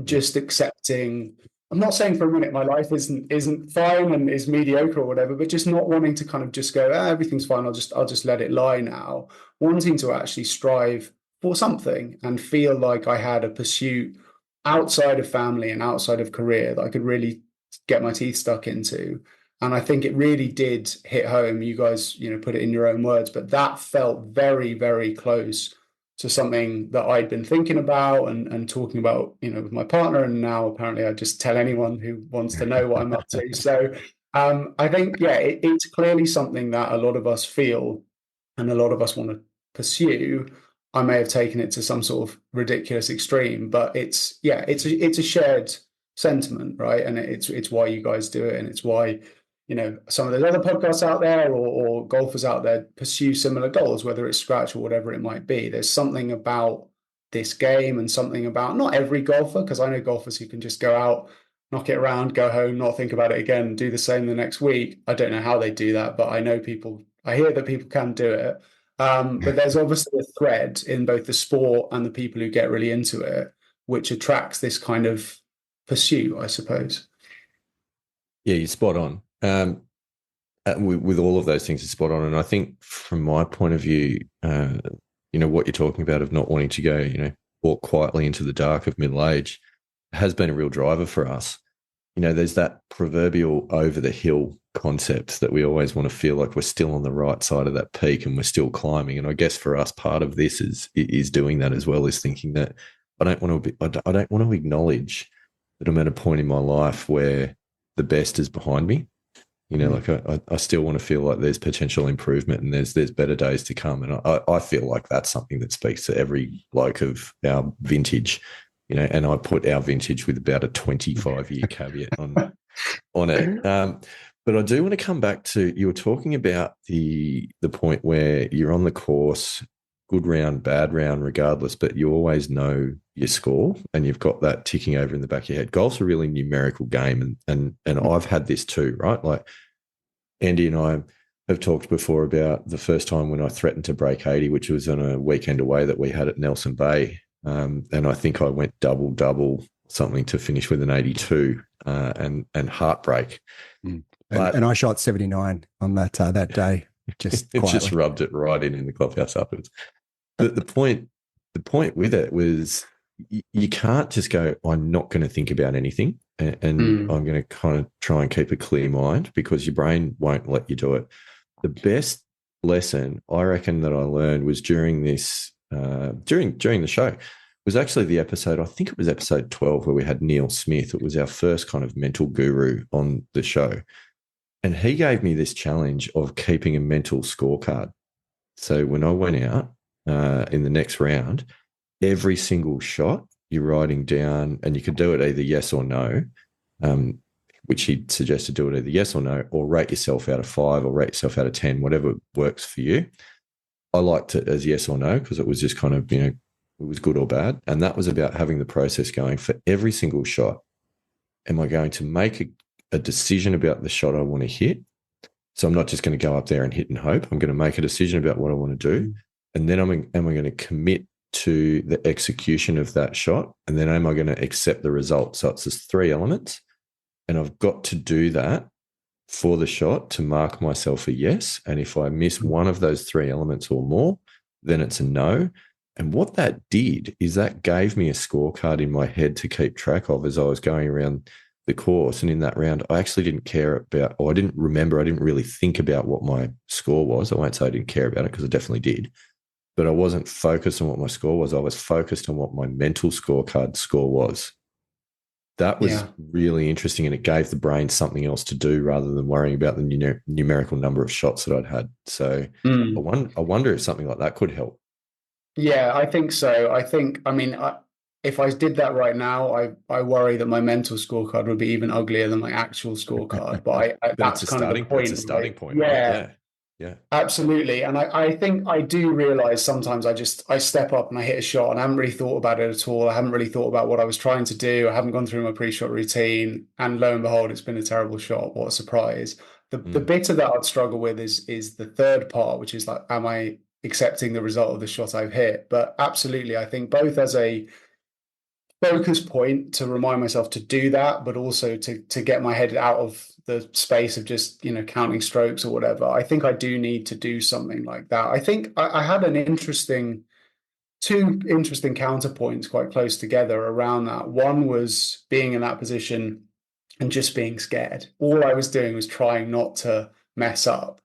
just accepting. I'm not saying for a minute my life isn't fine and is mediocre or whatever, but just not wanting to kind of just go, everything's fine, I'll just let it lie now. Wanting to actually strive for something and feel like I had a pursuit outside of family and outside of career that I could really get my teeth stuck into. And I think it really did hit home. You guys, put it in your own words, but that felt very, very close to something that I'd been thinking about and talking about, with my partner. And now apparently I just tell anyone who wants to know what I'm up to. So I think, it's clearly something that a lot of us feel and a lot of us want to pursue. I may have taken it to some sort of ridiculous extreme, but it's a shared sentiment, right? And it's why you guys do it, and it's why some of those other podcasts out there or golfers out there pursue similar goals, whether it's scratch or whatever it might be. There's something about this game and something about not every golfer, because I know golfers who can just go out, knock it around, go home, not think about it again, do the same the next week. I don't know how they do that, but I hear that people can do it. But there's obviously a thread in both the sport and the people who get really into it, which attracts this kind of pursuit, I suppose. Yeah, you're spot on. With all of those things, you're spot on. And I think from my point of view, what you're talking about of not wanting to go, walk quietly into the dark of middle age has been a real driver for us. There's that proverbial over the hill concept that we always want to feel like we're still on the right side of that peak and we're still climbing. And I guess for us, part of this is doing that as well, is thinking that I don't want to acknowledge that I'm at a point in my life where the best is behind me. Like I still want to feel like there's potential improvement and there's better days to come. And I feel like that's something that speaks to every bloke of our vintage, and I put our vintage with about a 25-year caveat on it. But I do want to come back to, you were talking about the point where you're on the course, good round, bad round, regardless, but you always know your score and you've got that ticking over in the back of your head. Golf's a really numerical game, and I've had this too, right? Like Andy and I have talked before about the first time when I threatened to break 80, which was on a weekend away that we had at Nelson Bay. And I think I went double something to finish with an 82 and heartbreak. But And I shot 79 on that day, just it quietly. just rubbed it right in the clubhouse afterwards. But the point with it was you can't just go, I'm not going to think about anything and I'm going to kind of try and keep a clear mind, because your brain won't let you do it. The best lesson I reckon that I learned was during this, during the show, was actually the episode, I think it was episode 12, where we had Neil Smith. It was our first kind of mental guru on the show. And he gave me this challenge of keeping a mental scorecard. So when I went out in the next round, every single shot you're writing down, and you could do it either yes or no, which he suggested do it either yes or no, or rate yourself out of 5 or rate yourself out of 10, whatever works for you. I liked it as yes or no, because it was just kind of, it was good or bad. And that was about having the process going for every single shot. Am I going to make a decision about the shot I want to hit? So I'm not just going to go up there and hit and hope. I'm going to make a decision about what I want to do. And then am I going to commit to the execution of that shot? And then am I going to accept the result? So it's just 3 elements. And I've got to do that for the shot to mark myself a yes. And if I miss one of those 3 elements or more, then it's a no. And what that did is that gave me a scorecard in my head to keep track of as I was going around the course. And in that round, I actually didn't care about, or I didn't really think about what my score was. I won't say I didn't care about it, because I definitely did. But I wasn't focused on what my score was. I was focused on what my mental scorecard score was. That was really interesting, and it gave the brain something else to do rather than worrying about the numerical number of shots that I'd had. So I wonder if something like that could help. Yeah, I think so. If I did that right now, I worry that my mental scorecard would be even uglier than my actual scorecard. But that's kind of the point. That's a starting point, right? right? Yeah. Absolutely. And I think I do realize sometimes I step up and I hit a shot and I haven't really thought about it at all. I haven't really thought about what I was trying to do. I haven't gone through my pre-shot routine. And lo and behold, it's been a terrible shot. What a surprise. The bit of that I'd struggle with is the third part, which is like, am I accepting the result of the shot I've hit? But absolutely, I think both as a focus point to remind myself to do that, but also to get my head out of the space of just counting strokes or whatever. I think I do need to do something like that. I think I had two interesting counterpoints quite close together around that. One was being in that position and just being scared. All I was doing was trying not to mess up.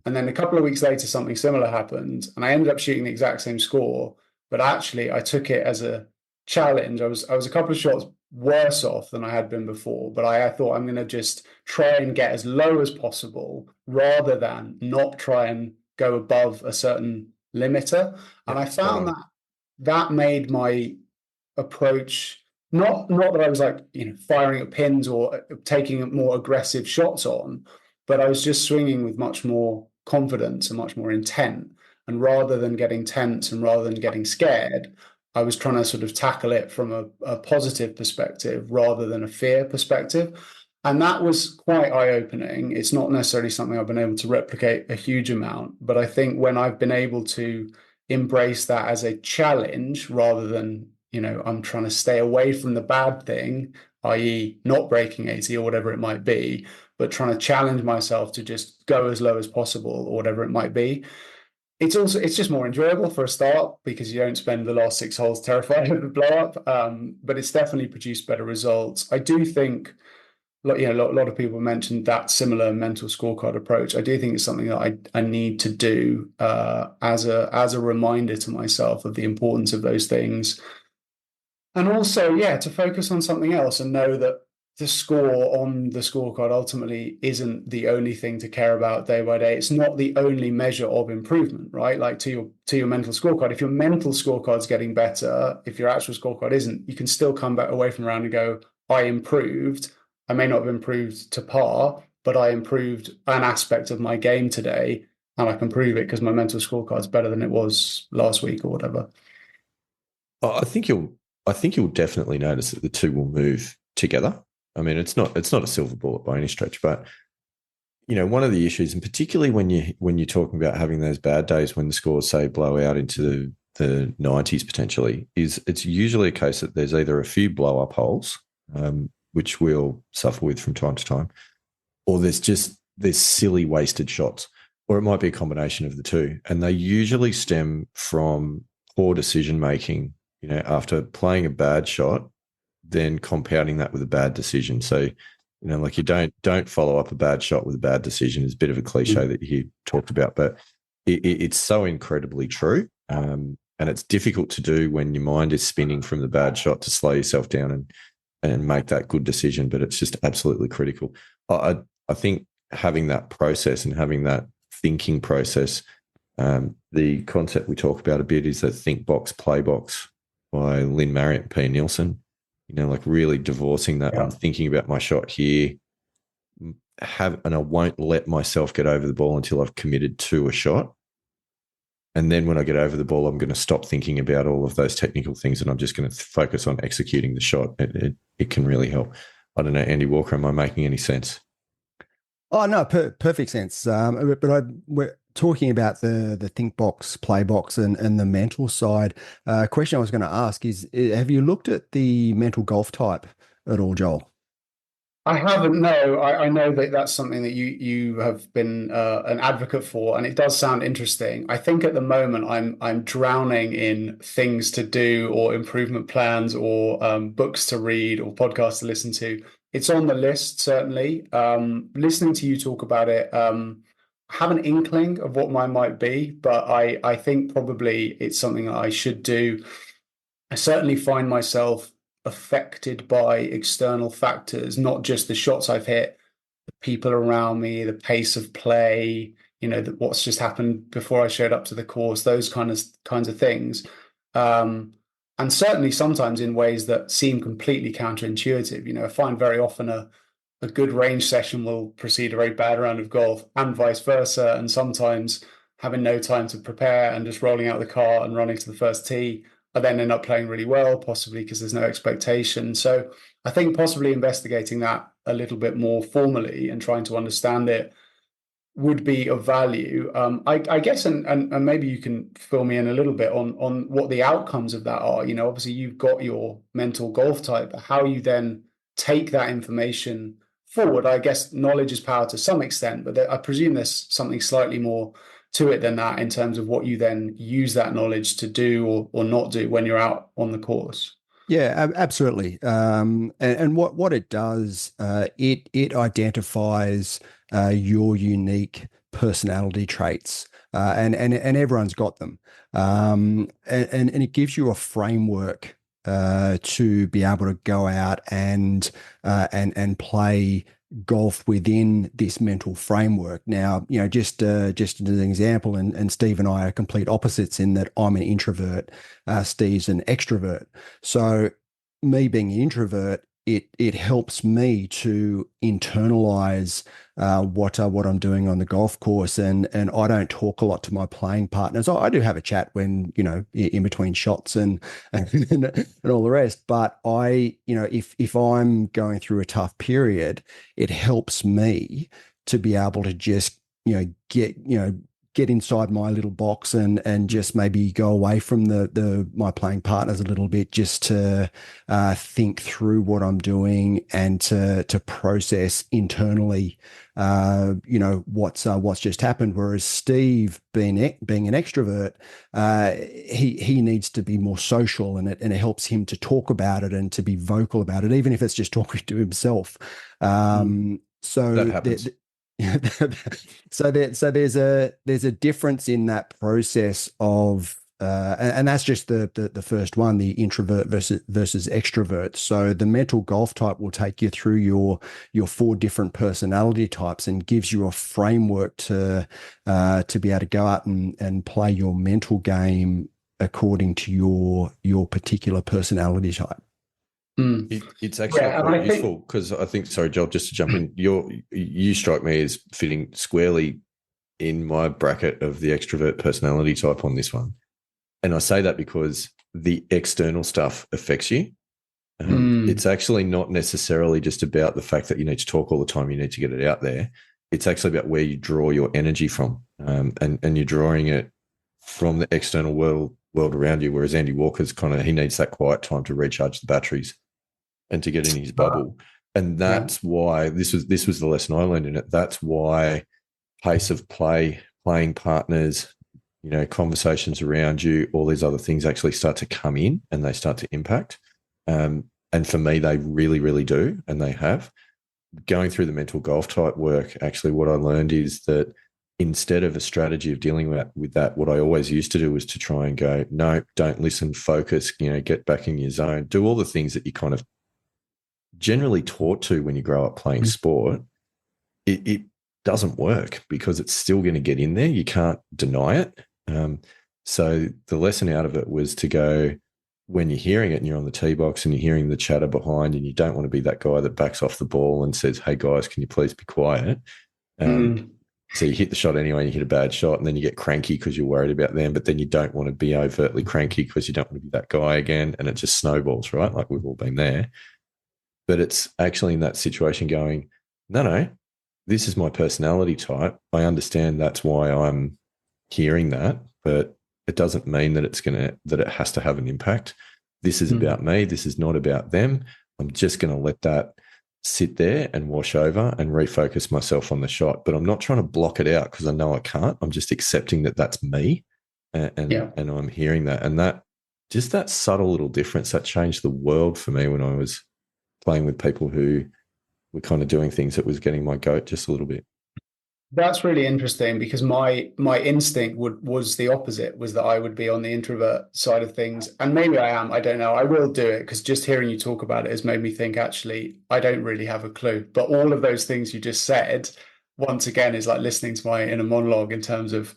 And then a couple of weeks later, something similar happened, and I ended up shooting the exact same score. But actually, I took it as a challenge. I was a couple of shots worse off than I had been before, but I thought I'm going to just try and get as low as possible rather than not try and go above a certain limiter. And I found that made my approach not that I was like firing at pins or taking more aggressive shots on, but I was just swinging with much more confidence and much more intent. And rather than getting tense and rather than getting scared, I was trying to sort of tackle it from a positive perspective rather than a fear perspective. And that was quite eye-opening. It's not necessarily something I've been able to replicate a huge amount, but I think when I've been able to embrace that as a challenge rather than, I'm trying to stay away from the bad thing, i.e. not breaking 80 or whatever it might be, but trying to challenge myself to just go as low as possible or whatever it might be. It's just more enjoyable for a start because you don't spend the last 6 holes terrified of the blow up. But it's definitely produced better results. I do think, a lot of people mentioned that similar mental scorecard approach. I do think it's something that I need to do as a reminder to myself of the importance of those things. And also, to focus on something else and know that the score on the scorecard ultimately isn't the only thing to care about day by day. It's not the only measure of improvement, right? Like to your mental scorecard. If your mental scorecard's getting better, if your actual scorecard isn't, you can still come back away from around and go, I improved. I may not have improved to par, but I improved an aspect of my game today, and I can prove it because my mental scorecard's better than it was last week or whatever. I think you'll definitely notice that the two will move together. I mean, it's not a silver bullet by any stretch, but one of the issues, and particularly when you're talking about having those bad days when the scores say blow out into the 90s potentially, is it's usually a case that there's either a few blow up holes, which we'll suffer with from time to time, or there's silly wasted shots, or it might be a combination of the two. And they usually stem from poor decision making, after playing a bad shot, then compounding that with a bad decision. So, like you don't follow up a bad shot with a bad decision is a bit of a cliche that you talked about, but it's so incredibly true. And it's difficult to do when your mind is spinning from the bad shot to slow yourself down and make that good decision. But it's just absolutely critical. I think having that process and having that thinking process, the concept we talk about a bit is the think box, play box by Lynn Marriott and P. Nielsen. Like really divorcing that. I'm thinking about my shot here, and I won't let myself get over the ball until I've committed to a shot. And then when I get over the ball, I'm going to stop thinking about all of those technical things and I'm just going to focus on executing the shot. It can really help. I don't know, Andy Walker, am I making any sense? Oh no, perfect sense. But we're talking about the think box, play box, and the mental side. Question I was going to ask is: have you looked at the mental golf type at all, Joel? I haven't. No, I know that that's something that you have been an advocate for, and it does sound interesting. I think at the moment I'm drowning in things to do or improvement plans or books to read or podcasts to listen to. It's on the list certainly. Listening to you talk about it, I have an inkling of what mine might be, but I think probably it's something that I should do. I certainly find myself affected by external factors, not just the shots I've hit, the people around me, the pace of play, what's just happened before I showed up to the course, those kinds of things. And certainly sometimes in ways that seem completely counterintuitive. I find very often a good range session will precede a very bad round of golf and vice versa. And sometimes having no time to prepare and just rolling out the car and running to the first tee, I then end up playing really well, possibly because there's no expectation. So I think possibly investigating that a little bit more formally and trying to understand it would be of value. I guess, and maybe you can fill me in a little bit on what the outcomes of that are. Obviously you've got your mental golf type, but how you then take that information forward. I guess knowledge is power to some extent, but I presume there's something slightly more to it than that in terms of what you then use that knowledge to do or not do when you're out on the course. Yeah, absolutely. And what it does, it identifies your unique personality traits, and everyone's got them, and it gives you a framework to be able to go out and play golf within this mental framework. Now, just as an example, and Steve and I are complete opposites in that I'm an introvert, Steve's an extrovert. So me being an introvert, it helps me to internalize what I'm doing on the golf course, and I don't talk a lot to my playing partners. I do have a chat when in between shots and all the rest. But if I'm going through a tough period, it helps me to be able to just get inside my little box and just maybe go away from my playing partners a little bit, just to think through what I'm doing and to process internally, what's just happened. Whereas Steve, being an extrovert, he needs to be more social, and it helps him to talk about it and to be vocal about it, even if it's just talking to himself. So that happens. So there's a difference in that process of and that's just the first one, the introvert versus extrovert. So the mental golf type will take you through your 4 different personality types and gives you a framework to be able to go out and play your mental game according to your particular personality type. It's actually quite useful because I think, sorry, Joel, just to jump in, you strike me as fitting squarely in my bracket of the extrovert personality type on this one. And I say that because the external stuff affects you. It's actually not necessarily just about the fact that you need to talk all the time, you need to get it out there. It's actually about where you draw your energy from, and you're drawing it from the external world around you, whereas Andy Walker's he needs that quiet time to recharge the batteries and to get in his bubble. And that's why this was the lesson I learned in it. That's why pace of play, playing partners, conversations around you, all these other things actually start to come in and they start to impact. And for me, they really, really do. And they have. Going through the mental golf type work, actually, what I learned is that instead of a strategy of dealing with that, what I always used to do was to try and go, no, don't listen, focus, get back in your zone, do all the things that you kind of generally taught to when you grow up playing sport. It doesn't work because it's still going to get in there. You can't deny it. So the lesson out of it was to go, when you're hearing it and you're on the tee box and you're hearing the chatter behind and you don't want to be that guy that backs off the ball and says, hey guys, can you please be quiet? So you hit the shot anyway, and you hit a bad shot, and then you get cranky because you're worried about them, but then you don't want to be overtly cranky because you don't want to be that guy again, and it just snowballs, right? Like we've all been there. But it's actually in that situation going, no, this is my personality type. I understand that's why I'm hearing that, but it doesn't mean that that it has to have an impact. This is about me. This is not about them. I'm just going to let that sit there and wash over and refocus myself on the shot. But I'm not trying to block it out because I know I can't. I'm just accepting that that's me, and I'm hearing that. And that subtle little difference that changed the world for me when I was playing with people who were kind of doing things that was getting my goat just a little bit. That's really interesting because my instinct was the opposite, was that I would be on the introvert side of things. And maybe I am, I don't know. I will do it because just hearing you talk about it has made me think, actually, I don't really have a clue. But all of those things you just said, once again, is like listening to my inner monologue in terms of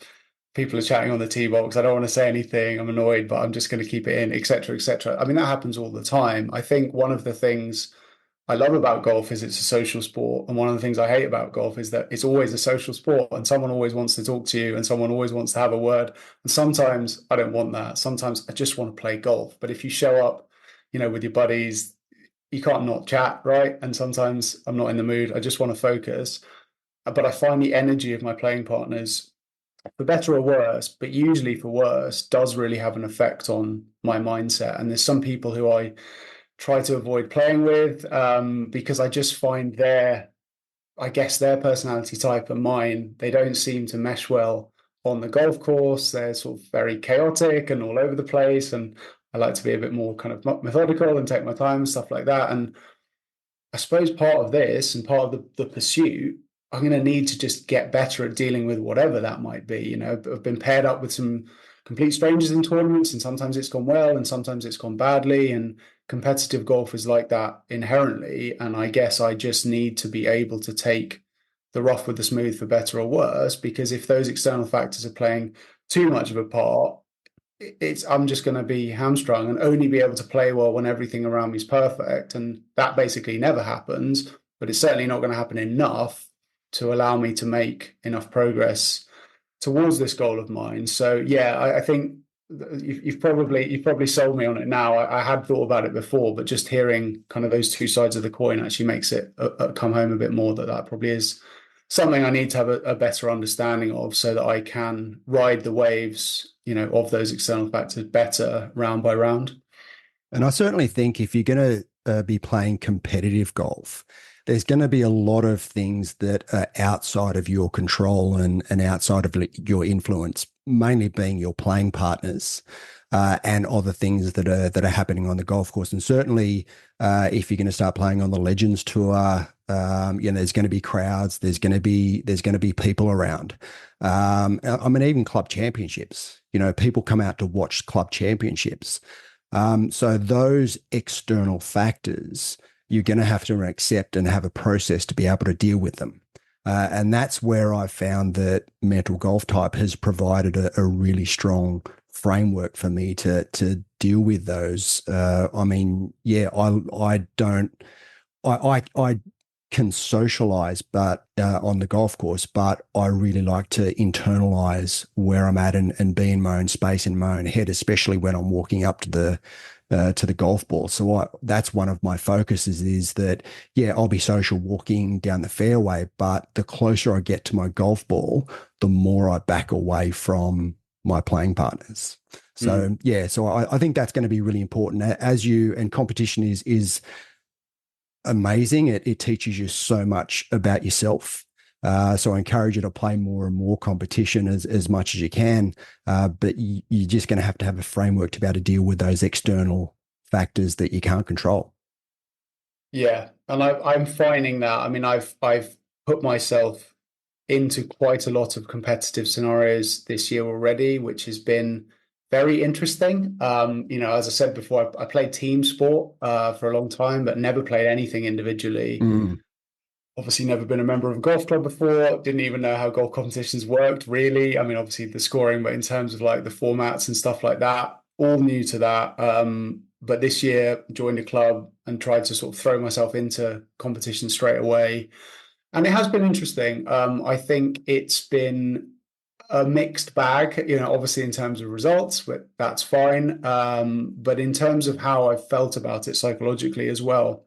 people are chatting on the tee box. I don't want to say anything. I'm annoyed, but I'm just going to keep it in, etc., etc. I mean, that happens all the time. I think one of the things I love about golf is it's a social sport. And one of the things I hate about golf is that it's always a social sport and someone always wants to talk to you and someone always wants to have a word. And sometimes I don't want that. Sometimes I just want to play golf. But if you show up, with your buddies, you can't not chat, right? And sometimes I'm not in the mood. I just want to focus. But I find the energy of my playing partners, for better or worse, but usually for worse, does really have an effect on my mindset. And there's some people who I try to avoid playing with because I just find their personality type and mine, they don't seem to mesh well on the golf course. They're sort of very chaotic and all over the place. And I like to be a bit more kind of methodical and take my time and stuff like that. And I suppose part of this and part of the pursuit, I'm going to need to just get better at dealing with whatever that might be. I've been paired up with some complete strangers in tournaments, and sometimes it's gone well and sometimes it's gone badly. And competitive golf is like that inherently. And I guess I just need to be able to take the rough with the smooth, for better or worse, because if those external factors are playing too much of a part, I'm just going to be hamstrung and only be able to play well when everything around me is perfect. And that basically never happens, but it's certainly not going to happen enough to allow me to make enough progress towards this goal of mine. So yeah, I think you've probably sold me on it now. I had thought about it before, but just hearing kind of those two sides of the coin actually makes it come home a bit more that probably is something I need to have a better understanding of, so that I can ride the waves, of those external factors better round by round. And I certainly think if you're going to be playing competitive golf, there's going to be a lot of things that are outside of your control and outside of your influence, mainly being your playing partners and other things that are happening on the golf course. And certainly, if you're going to start playing on the Legends Tour, there's going to be crowds. There's going to be people around. I mean, even club championships. People come out to watch club championships. So those external factors, you're going to have to accept and have a process to be able to deal with them. And that's where I found that mental golf type has provided a really strong framework for me to deal with those. I can socialize, but on the golf course, but I really like to internalize where I'm at and be in my own space, in my own head, especially when I'm walking up to the golf ball. So that's one of my focuses, is that, I'll be social walking down the fairway, but the closer I get to my golf ball, the more I back away from my playing partners. So, so I think that's going to be really important and competition is amazing. It teaches you so much about yourself. So I encourage you to play more and more competition as much as you can. But you're just going to have a framework to be able to deal with those external factors that you can't control. Yeah, and I'm finding that. I mean, I've put myself into quite a lot of competitive scenarios this year already, which has been very interesting. As I said before, I played team sport for a long time, but never played anything individually. Mm. Obviously, never been a member of a golf club before. Didn't even know how golf competitions worked, really. I mean, obviously the scoring, but in terms of like the formats and stuff like that, all new to that. But this year, joined a club and tried to sort of throw myself into competition straight away. And it has been interesting. I think it's been a mixed bag, obviously in terms of results, but that's fine. But in terms of how I felt about it psychologically as well,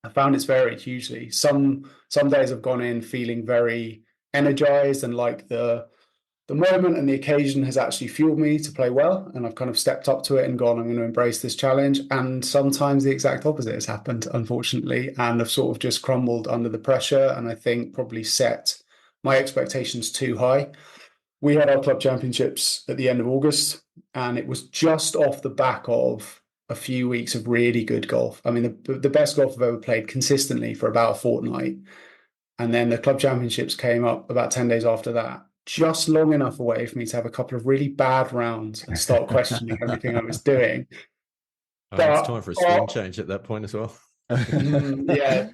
I found it's varied hugely. Some days I've gone in feeling very energized and like the moment and the occasion has actually fueled me to play well, and I've kind of stepped up to it and gone, I'm going to embrace this challenge. And sometimes the exact opposite has happened, unfortunately, and I've sort of just crumbled under the pressure, and I think probably set my expectations too high. We had our club championships at the end of August, and it was just off the back of a few weeks of really good golf. I mean, the best golf I've ever played consistently for about a fortnight. And then the club championships came up about 10 days after that, just long enough away for me to have a couple of really bad rounds and start questioning everything I was doing. It's But time for a swing change at that point as well. yeah,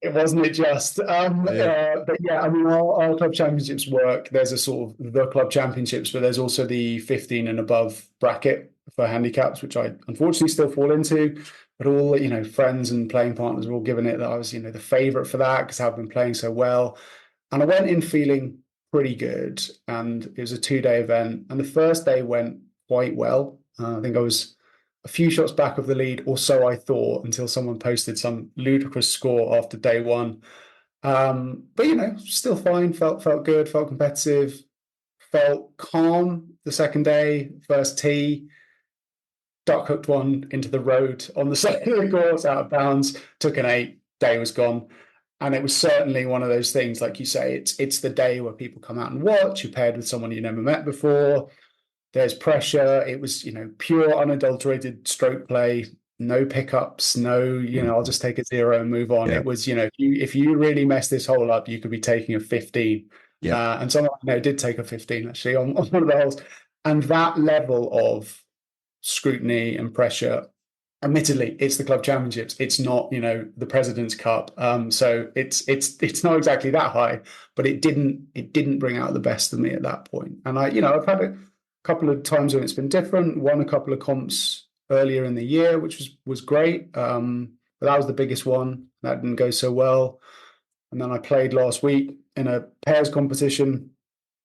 it wasn't it just. But yeah, I mean, our club championships work. There's a sort of the club championships, but there's also the 15 and above bracket for handicaps, which I unfortunately still fall into. But all friends and playing partners were all giving it that I was the favourite for that because I've been playing so well, and I went in feeling pretty good. And it was a 2-day event, and the first day went quite well. I think I was a few shots back of the lead, or so I thought, until someone posted some ludicrous score after day one. But still fine. Felt good. Felt competitive. Felt calm the second day. First tee, duck hooked one into the road on the side of the course, out of bounds. Took an 8. Day was gone. And it was certainly one of those things, like you say, it's the day where people come out and watch. You're paired with someone you never met before. There's pressure. It was, pure unadulterated stroke play, no pickups, no, I'll just take a 0 and move on. Yeah. It was, if you really mess this hole up, you could be taking a 15. Yeah. And someone I know did take a 15 actually on one of the holes. And that level of scrutiny and pressure, admittedly, it's the club championships. It's not, the President's Cup. So it's not exactly that high, but it didn't bring out the best of me at that point. And I've had a couple of times when it's been different. Won a couple of comps earlier in the year, which was great. But that was the biggest one. That didn't go so well. And then I played last week in a pairs competition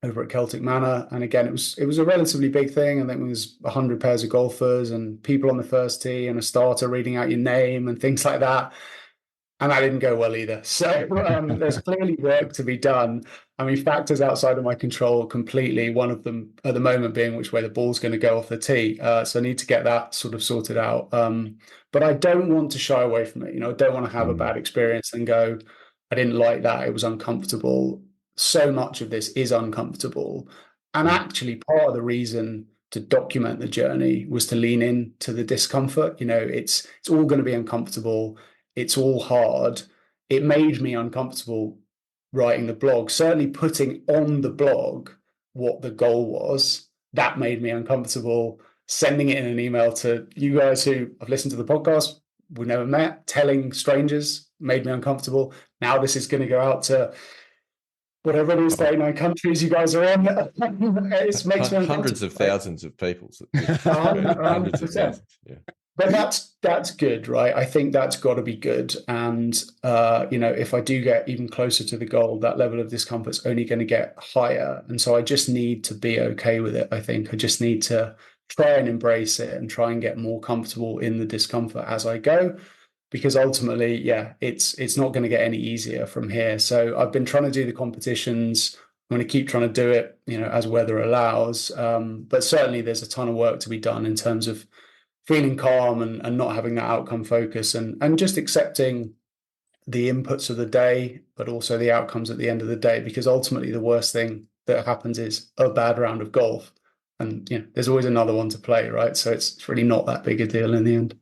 over at Celtic Manor, and again it was a relatively big thing. I think there was 100 pairs of golfers and people on the first tee and a starter reading out your name and things like that. And that didn't go well either. So there's clearly work to be done. I mean, factors outside of my control completely. One of them at the moment being which way the ball's going to go off the tee. So I need to get that sort of sorted out. But I don't want to shy away from it. I don't want to have a bad experience and go, I didn't like that. It was uncomfortable. So much of this is uncomfortable. And actually part of the reason to document the journey was to lean into the discomfort. It's all going to be uncomfortable. It's all hard. It made me uncomfortable writing the blog. Certainly putting on the blog what the goal was, that made me uncomfortable. Sending it in an email to you guys who have listened to the podcast, we never met, telling strangers made me uncomfortable. Now this is going to go out to whatever it is, 39 countries you guys are in. It makes me uncomfortable. Hundreds of thousands of people. Hundreds of thousands. Yeah. But that's good, right? I think that's got to be good. And if I do get even closer to the goal, that level of discomfort's only going to get higher. And so I just need to be okay with it. I think I just need to try and embrace it and try and get more comfortable in the discomfort as I go. Because ultimately, yeah, it's not going to get any easier from here. So I've been trying to do the competitions. I'm going to keep trying to do it, as weather allows. But certainly there's a ton of work to be done in terms of feeling calm and not having that outcome focus and just accepting the inputs of the day, but also the outcomes at the end of the day, because ultimately the worst thing that happens is a bad round of golf. And there's always another one to play, right? So it's really not that big a deal in the end.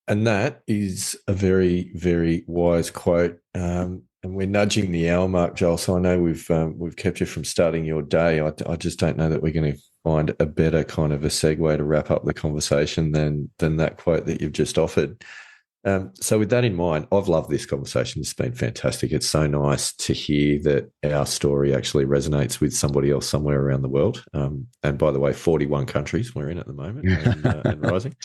And that is a very, very wise quote. And we're nudging the hour mark, Joel. So I know we've kept you from starting your day. I just don't know that we're going to find a better kind of a segue to wrap up the conversation than that quote that you've just offered. So with that in mind, I've loved this conversation. It's been fantastic. It's so nice to hear that our story actually resonates with somebody else somewhere around the world. And by the way, 41 countries we're in at the moment and rising.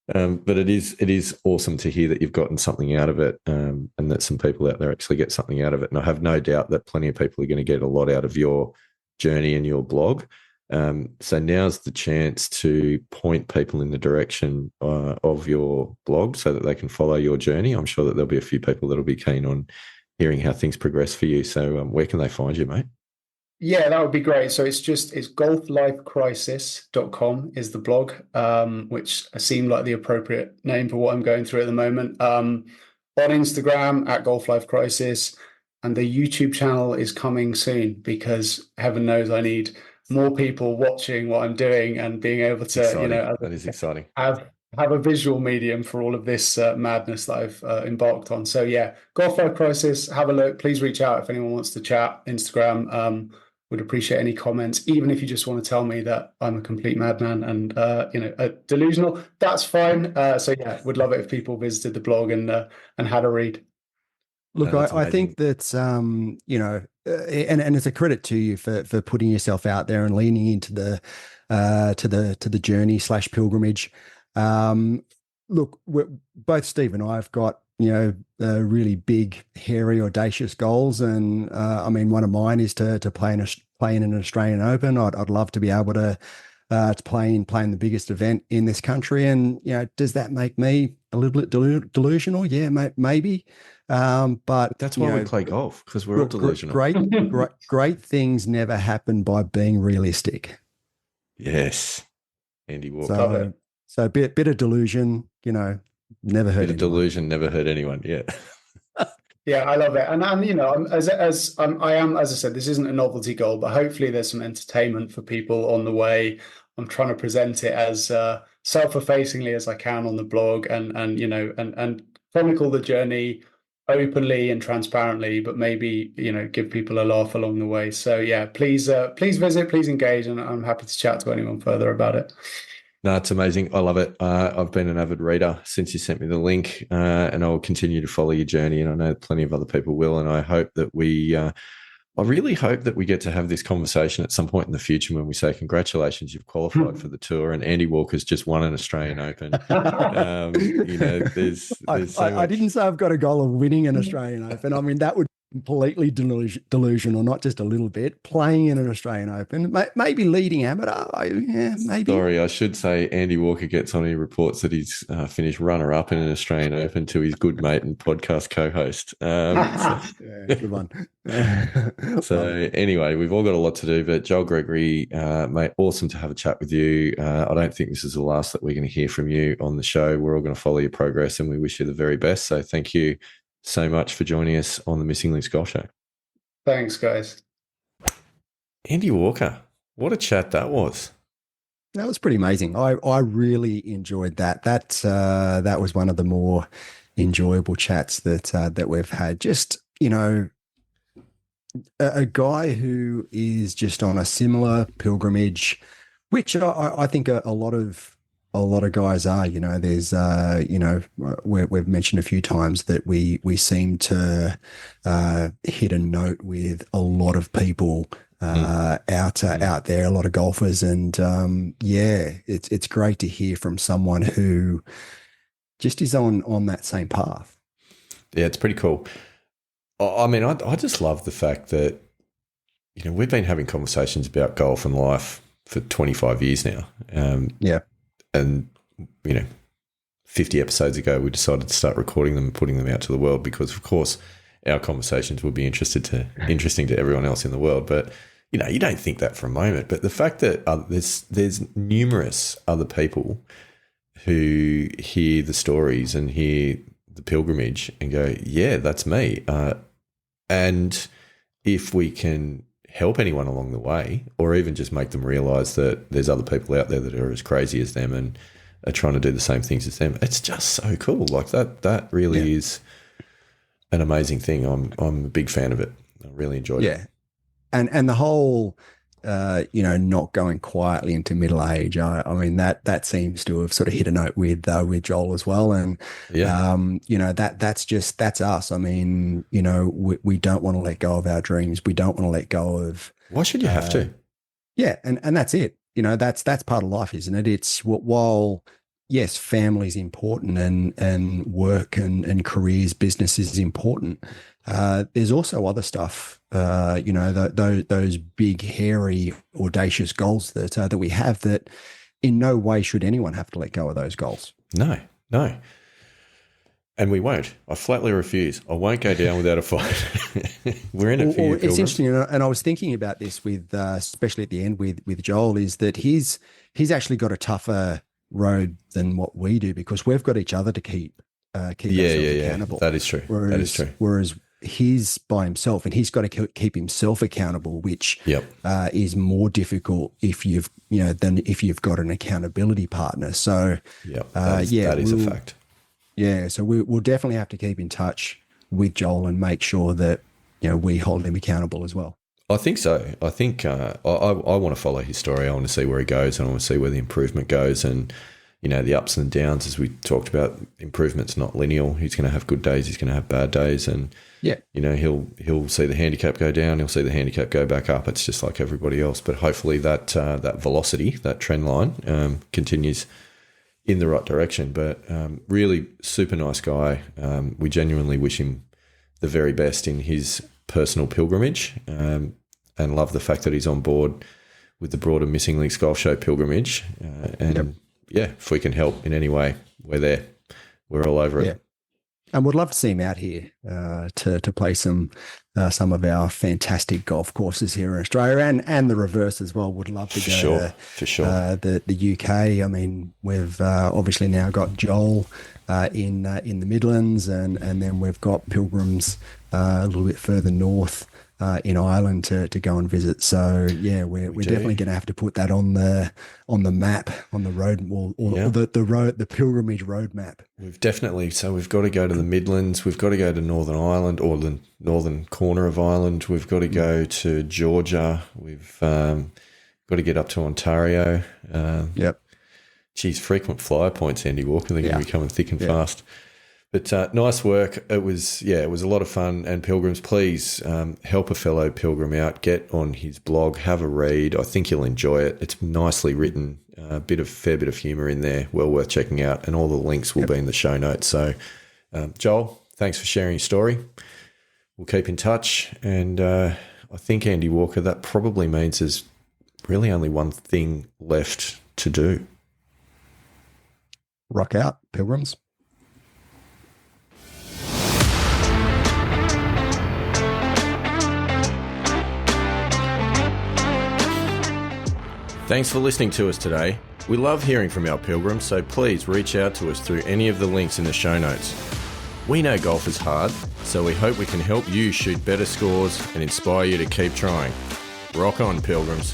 But it is awesome to hear that you've gotten something out of it, and that some people out there actually get something out of it. And I have no doubt that plenty of people are going to get a lot out of your journey and your blog. So now's the chance to point people in the direction of your blog so that they can follow your journey. I'm sure that there'll be a few people that'll be keen on hearing how things progress for you. So where can they find you, mate? Yeah, that would be great. So it's golflifecrisis.com is the blog, which seemed like the appropriate name for what I'm going through at the moment. On Instagram at Golf Life Crisis, and the YouTube channel is coming soon because heaven knows I need more people watching what I'm doing and being able to, that is exciting. Have a visual medium for all of this madness that I've embarked on. So yeah, Golf Life Crisis, have a look. Please reach out if anyone wants to chat. Instagram. Would appreciate any comments, even if you just want to tell me that I'm a complete madman and delusional. That's fine. So yeah, would love it if people visited the blog and had a read. Look, I think that and it's a credit to you for putting yourself out there and leaning into the journey / pilgrimage. Look, both Steve and I have got really big, hairy, audacious goals, and one of mine is to play in an Australian Open. I'd love to be able to play in the biggest event in this country, and does that make me a little bit delusional? Yeah, maybe. But that's why we play golf, because we're all delusional. Great things never happen by being realistic. Yes, Andy Walker. So a bit of delusion, never hurt anyone. Delusion never hurt anyone. Yeah. Yeah, I love it. And as I said, this isn't a novelty goal, but hopefully there's some entertainment for people on the way. I'm trying to present it as self-effacingly as I can on the blog, and chronicle the journey openly and transparently, but maybe give people a laugh along the way. So yeah, please visit, please engage, and I'm happy to chat to anyone further about it. No, it's amazing. I love it. I've been an avid reader since you sent me the link, and I will continue to follow your journey. And I know plenty of other people will. And I hope that I really hope that we get to have this conversation at some point in the future when we say, congratulations, you've qualified for the tour, and Andy Walker's just won an Australian Open. There's so much. I didn't say I've got a goal of winning an Australian Open. That would completely delusional, not just a little bit. Playing in an Australian Open, maybe leading amateur. Maybe. Sorry, I should say Andy Walker gets on. He reports that he's finished runner-up in an Australian Open to his good mate and podcast co-host. Good one. So anyway, we've all got a lot to do, but Joel Gregory, mate, awesome to have a chat with you. I don't think this is the last that we're going to hear from you on the show. We're all going to follow your progress, and we wish you the very best. So thank you so much for joining us on the Missing Links Golf Show. Thanks, guys. Andy Walker, what a chat that was. That was pretty amazing. I really enjoyed that. That was one of the more enjoyable chats that we've had. Just, a guy who is just on a similar pilgrimage, which I think a lot of guys are. There's we've mentioned a few times that we seem to hit a note with a lot of people out there, a lot of golfers, and it's great to hear from someone who just is on that same path. Yeah, it's pretty cool. I just love the fact that we've been having conversations about golf and life for 25 years now. And 50 episodes ago, we decided to start recording them and putting them out to the world because, of course, our conversations would be interesting to everyone else in the world. But you don't think that for a moment. But the fact that there's numerous other people who hear the stories and hear the pilgrimage and go, yeah, that's me. And if we can help anyone along the way, or even just make them realise that there's other people out there that are as crazy as them and are trying to do the same things as them, it's just so cool. Like that really is an amazing thing. I'm a big fan of it. I really enjoyed it. Yeah. And the whole, not going quietly into middle age. I mean, that seems to have sort of hit a note with Joel as well. And, that's us. I mean, we don't want to let go of our dreams. We don't want to let go of. Why should you have to? Yeah. And that's it. That's part of life, isn't it? It's while, yes, family is important and work and careers, business is important. There's also other stuff, those big, hairy, audacious goals that we have that in no way should anyone have to let go of those goals. No. And we won't. I flatly refuse. I won't go down without a fight. We're in it for you, It's interesting, and I was thinking about this with, especially at the end with Joel, is that he's actually got a tougher road than what we do because we've got each other to keep ourselves accountable. That is true. That is true. Whereas he's by himself and he's got to keep himself accountable, which is more difficult than if you've got an accountability partner. So that is a fact. Yeah, so we'll definitely have to keep in touch with Joel and make sure that we hold him accountable as well. I think so. I think I want to follow his story. I want to see where he goes, and I want to see where the improvement goes, and the ups and downs. As we talked about, improvement's not linear. He's going to have good days. He's going to have bad days, and he'll see the handicap go down. He'll see the handicap go back up. It's just like everybody else. But hopefully that velocity, that trend line, continues in the right direction. But really super nice guy. We genuinely wish him the very best in his personal pilgrimage, and love the fact that he's on board with the broader Missing Links Golf Show pilgrimage. If we can help in any way, we're there. We're all over it. Yeah. And we'd love to see him out here to play some of our fantastic golf courses here in Australia, and the reverse as well. Would love to go for sure. The UK. I mean, we've obviously now got Joel in the Midlands, and then we've got Pilgrims a little bit further north in Ireland to go and visit. So we're definitely going to have to put that on the map, on the road, the pilgrimage road map. We've got to go to the Midlands. We've got to go to Northern Ireland, or the northern corner of Ireland. We've got to go to Georgia. We've got to get up to Ontario. Frequent flyer points, Andy Walker. They're going to be coming thick and fast. But nice work. It was a lot of fun. And Pilgrims, please help a fellow pilgrim out. Get on his blog, have a read. I think you'll enjoy it. It's nicely written, fair bit of humour in there. Well worth checking out. And all the links will be in the show notes. So, Joel, thanks for sharing your story. We'll keep in touch. And I think, Andy Walker, that probably means there's really only one thing left to do. Rock out, Pilgrims. Thanks for listening to us today. We love hearing from our pilgrims, so please reach out to us through any of the links in the show notes. We know golf is hard, so we hope we can help you shoot better scores and inspire you to keep trying. Rock on, Pilgrims.